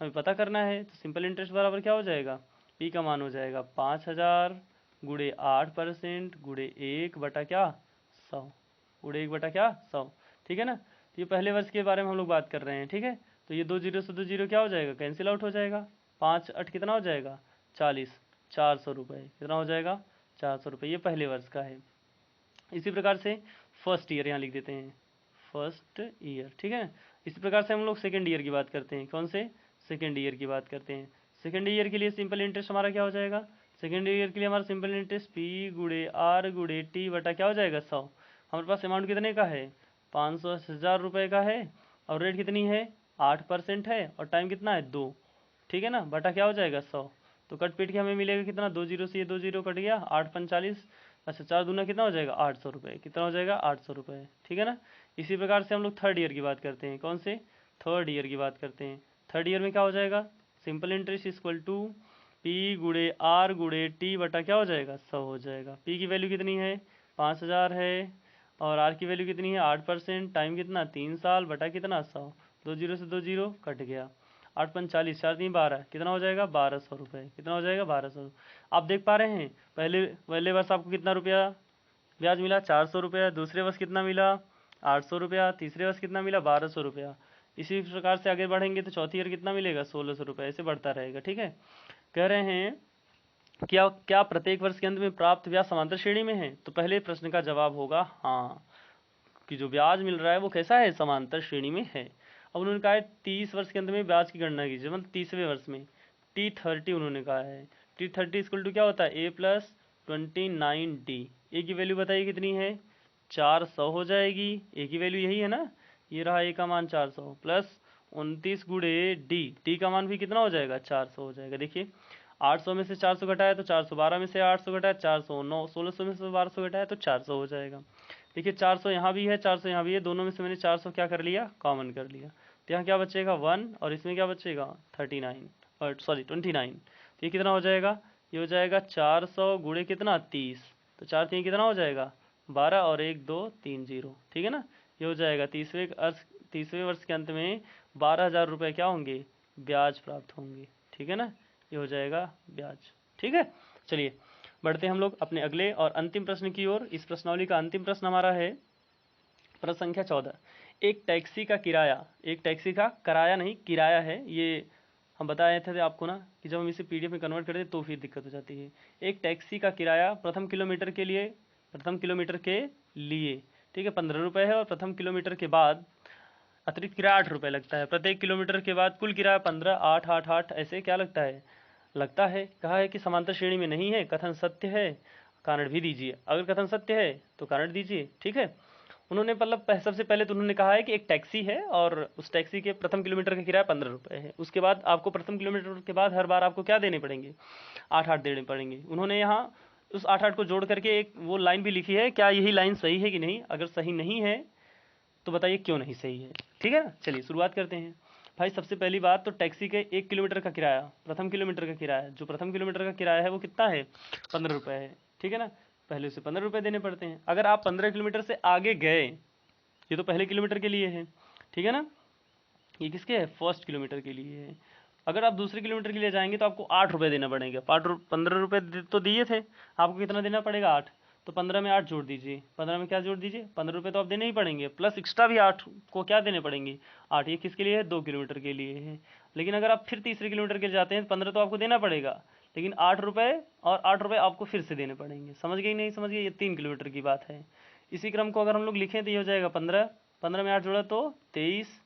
A: हमें पता करना है, तो सिंपल इंटरेस्ट बराबर क्या हो जाएगा पी का मान हो जाएगा 5,000 गुड़े 8% गुड़े 1 बटा क्या 100 गुड़े 1 बटा क्या 100, ठीक है ना। तो ये पहले वर्ष के बारे में हम लोग बात कर रहे हैं, ठीक है। तो ये 2 जीरो से 2 जीरो क्या हो जाएगा कैंसिल आउट हो जाएगा, 5 8 कितना हो जाएगा 40, 400 रुपये कितना हो जाएगा 400 रुपये, ये पहले वर्ष का है। इसी प्रकार से फर्स्ट ईयर यहाँ लिख देते हैं फर्स्ट ईयर, ठीक है। इसी प्रकार से हम लोग सेकेंड ईयर की बात करते हैं, कौन से सेकेंड ईयर की बात करते हैं। सेकेंड ईयर के लिए सिंपल इंटरेस्ट हमारा क्या हो जाएगा, सेकेंड ईयर के लिए हमारा सिंपल इंटरेस्ट पी गुड़े आर गुड़े टी बटा क्या हो जाएगा 100। हमारे पास अमाउंट कितने का है 500,000 रुपये का है और रेट कितनी है 8% है और टाइम कितना है 2, ठीक है ना, बटा क्या हो जाएगा 100। तो कट पीट के हमें मिलेगा कितना 2 जीरो से ये 2 जीरो कट गया 8 45, अच्छा 4 दूना कितना हो जाएगा 800 रुपये, कितना हो जाएगा 800 रुपये, ठीक है ना। इसी प्रकार से हम लोग थर्ड ईयर की बात करते हैं, कौन से थर्ड ईयर की बात करते हैं। थर्ड ईयर में क्या हो जाएगा simple interest equal to p गुड़े आर गुड़े टी बटा क्या हो जाएगा 100 हो जाएगा। पी की वैल्यू कितनी है 5,000 है और आर की वैल्यू कितनी है 8%, टाइम कितना 3 साल बटा कितना 100, 2 जीरो से 2 जीरो कट गया 8 45, 4 3 12 कितना हो जाएगा 1,200 रुपये, कितना हो जाएगा 1,200। आप देख पा रहे हैं पहले वर्ष आपको कितना रुपया ब्याज मिला 400 रुपया, दूसरे वर्ष कितना मिला 800 रुपया, तीसरे वर्ष कितना मिला 1,200 रुपया। इसी प्रकार से आगे बढ़ेंगे तो चौथी ईयर कितना मिलेगा 1,600 रुपये, ऐसे बढ़ता रहेगा, ठीक है। कह रहे हैं क्या क्या प्रत्येक वर्ष के अंत में प्राप्त ब्याज समांतर श्रेणी में है? तो पहले प्रश्न का जवाब होगा हाँ, कि जो ब्याज मिल रहा है वो कैसा है, समांतर श्रेणी में है। अब उन्होंने कहा है 30 वर्ष के अंत में ब्याज की गणना कीजिए, मतलब 30वें वर्ष में T30 उन्होंने कहा है। T30 इक्वल टू क्या होता है, A प्लस 29D। ए की वैल्यू बताइए कितनी है, 400 हो जाएगी। ए की वैल्यू यही है ना, ये रहा ए का मान 400 प्लस 29 गुणे डी का मान भी कितना हो जाएगा, 400 हो जाएगा। देखिए 800 में से 400 घटाया तो 412 में से 800 घटाया 409, 1600 में से 1200 घटाया तो 400 हो जाएगा। देखिए 400 यहाँ भी है, 400 यहाँ भी है, दोनों में से मैंने 400 क्या कर लिया, कॉमन कर लिया। तो यहाँ क्या बचेगा 1 और इसमें क्या बचेगा 39 और सॉरी 29। तो ये कितना हो जाएगा, ये हो जाएगा 400 गुणे कितना 30, तो 4 3 कितना हो जाएगा 12 और 1 2 3 0, ठीक है ना। ये हो जाएगा तीसवें वर्ष के अंत में 12,000 रुपये क्या होंगे, ब्याज प्राप्त होंगे, ठीक है ना। ये हो जाएगा ब्याज, ठीक है। चलिए बढ़ते हम लोग अपने अगले और अंतिम प्रश्न की ओर। इस प्रश्नावली का अंतिम प्रश्न हमारा है प्रश्न संख्या 14। एक टैक्सी का किराया, एक टैक्सी का किराया नहीं किराया है, ये हम बताए थे आपको ना कि जब हम इसे पीडीएफ में कन्वर्ट करते तो फिर दिक्कत हो जाती है। एक टैक्सी का किराया प्रथम किलोमीटर के लिए, ठीक है 15 रुपये है, और प्रथम किलोमीटर के बाद अतिरिक्त किराया 8 रुपये लगता है। प्रत्येक किलोमीटर के बाद कुल किराया 15 8 8 8 ऐसे क्या लगता है। कहा है कि समांतर श्रेणी में नहीं है, कथन सत्य है, कारण भी दीजिए। अगर कथन सत्य है तो कारण दीजिए, ठीक है। उन्होंने मतलब सबसे पहले तो उन्होंने कहा है कि एक टैक्सी है और उस टैक्सी के प्रथम किलोमीटर का किराया 15 रुपये है। उसके बाद आपको प्रथम किलोमीटर के बाद हर बार आपको क्या देने पड़ेंगे, 8 8 देने पड़ेंगे। उन्होंने यहाँ उस 8 8 को जोड़ करके एक वो लाइन भी लिखी है, क्या यही लाइन सही है कि नहीं, अगर सही नहीं है तो बताइए क्यों नहीं सही है, ठीक है ना। चलिए शुरुआत करते हैं। भाई सबसे पहली बात तो टैक्सी के 1 किलोमीटर का किराया, प्रथम किलोमीटर का किराया, जो प्रथम किलोमीटर का किराया है वो कितना है 15 रुपये है, ठीक है ना। पहले उसे 15 रुपये देने पड़ते हैं। अगर आप 15 किलोमीटर से आगे गए, ये तो पहले किलोमीटर के लिए है, ठीक है ना, ये किसके है, फर्स्ट किलोमीटर के लिए है। अगर आप दूसरे किलोमीटर के लिए जाएंगे तो आपको 8 रुपये देना पड़ेगा। 15 रुपये तो दिए थे, आपको कितना देना पड़ेगा 8, तो 15 में 8 जोड़ दीजिए। 15 में क्या जोड़ दीजिए, 15 रुपये तो आप देने ही पड़ेंगे, प्लस एक्स्ट्रा भी 8 को क्या देने पड़ेंगे 8। ये किसके लिए है, 2 किलोमीटर के लिए है। लेकिन अगर आप फिर तीसरे किलोमीटर के लिए जाते हैं तो 15 तो आपको देना पड़ेगा, लेकिन 8 रुपये और 8 रुपये आपको फिर से देने पड़ेंगे। समझ गए नहीं समझ गए, ये 3 किलोमीटर की बात है। इसी क्रम को अगर हम लोग लिखें तो ये हो जाएगा 15, 15 में 8 जोड़ा तो 23,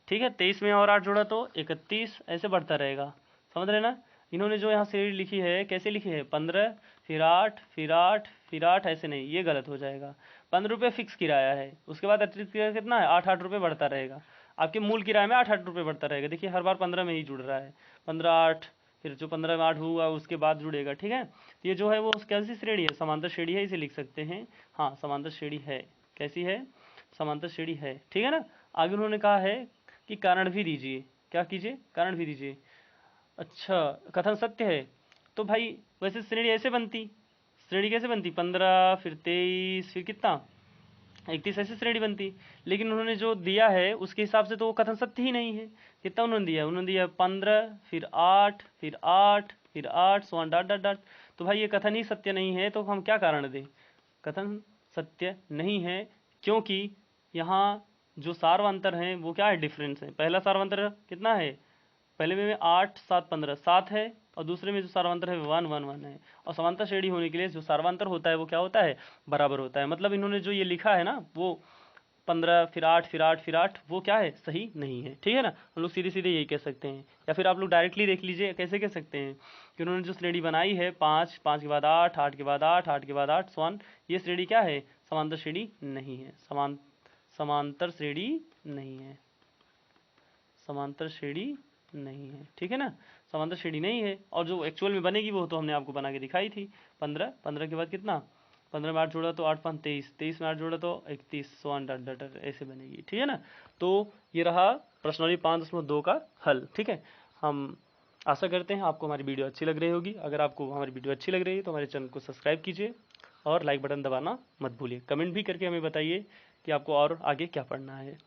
A: ठीक है, 23 में और 8 जोड़ा तो 31, ऐसे बढ़ता रहेगा। समझ रहे ना। इन्होंने जो यहाँ श्रेणी लिखी है कैसे लिखी है, 15 फिर 8 फिर 8 फिर 8, ऐसे नहीं, ये गलत हो जाएगा। 15 रुपये फिक्स किराया है, उसके बाद अतिरिक्त किराया कितना है 8 8 रुपये बढ़ता रहेगा। आपके मूल किराए में 8 8 रुपये बढ़ता रहेगा। देखिए हर बार 15 में ही जुड़ रहा है, 15 8 फिर जो 15 में 8 हुआ उसके बाद जुड़ेगा, ठीक है। तो ये जो है वो कैसी श्रेणी है, समांतर श्रेणी है, इसे लिख सकते हैं। हाँ समांतर श्रेणी है, कैसी है, समांतर श्रेणी है, ठीक है ना। आगे उन्होंने कहा है कि कारण भी दीजिए, क्या कीजिए, कारण भी दीजिए। अच्छा कथन सत्य है, तो भाई वैसे श्रेणी ऐसे बनती, श्रेणी कैसे बनती, 15 फिर 23 फिर कितना 31, ऐसे श्रेणी बनती। लेकिन उन्होंने जो दिया है उसके हिसाब से तो वो कथन सत्य ही नहीं है। कितना उन्होंने दिया, उन्होंने दिया 15 फिर 8 फिर 8 फिर 8 सो डॉट डॉट डॉट। तो भाई ये कथन ही सत्य नहीं है, तो हम क्या कारण दें, कथन सत्य नहीं है, क्योंकि यहाँ जो सार्वंतर हैं वो क्या है, डिफरेंस है। पहला सार्वंतर कितना है, पहले में 8 7 15 7 है, और दूसरे में जो सार्वंतर है 1 1 1 है। और समांतर श्रेणी होने के लिए जो सार्वंतर होता है वो क्या होता है, बराबर होता है। मतलब इन्होंने जो ये लिखा है ना वो 15 फिर 8 फिर 8 फिर 8 वो क्या है, सही नहीं है, ठीक है ना। हम लोग सीधे सीधे यही कह सकते हैं, या फिर आप लोग डायरेक्टली देख लीजिए कैसे कह सकते हैं कि उन्होंने जो श्रेणी बनाई है 5 5 के बाद 8 8 के बाद 8 8 के बाद 8 स्वान, ये श्रेणी क्या है, समांतर श्रेणी नहीं है, समांतर श्रेणी नहीं है, समांतर श्रेणी नहीं है, ठीक है ना। समांतर श्रेणी नहीं है, और जो एक्चुअल में बनेगी वो तो हमने आपको बना के दिखाई थी। 15 15 के बाद कितना, 15 में 8 जोड़ा तो 8 5 23, 23 में 8 जोड़ा तो 31 1 डॉट डॉट डॉट ऐसे बनेगी, ठीक है ना। तो ये रहा प्रश्नावली 5.2 का हल, ठीक है। हम आशा करते हैं आपको हमारी वीडियो अच्छी लग रही होगी। अगर आपको हमारी वीडियो अच्छी लग रही है तो हमारे चैनल को सब्सक्राइब कीजिए और लाइक बटन दबाना मत भूलिए। कमेंट भी करके हमें बताइए कि आपको और आगे क्या पढ़ना है।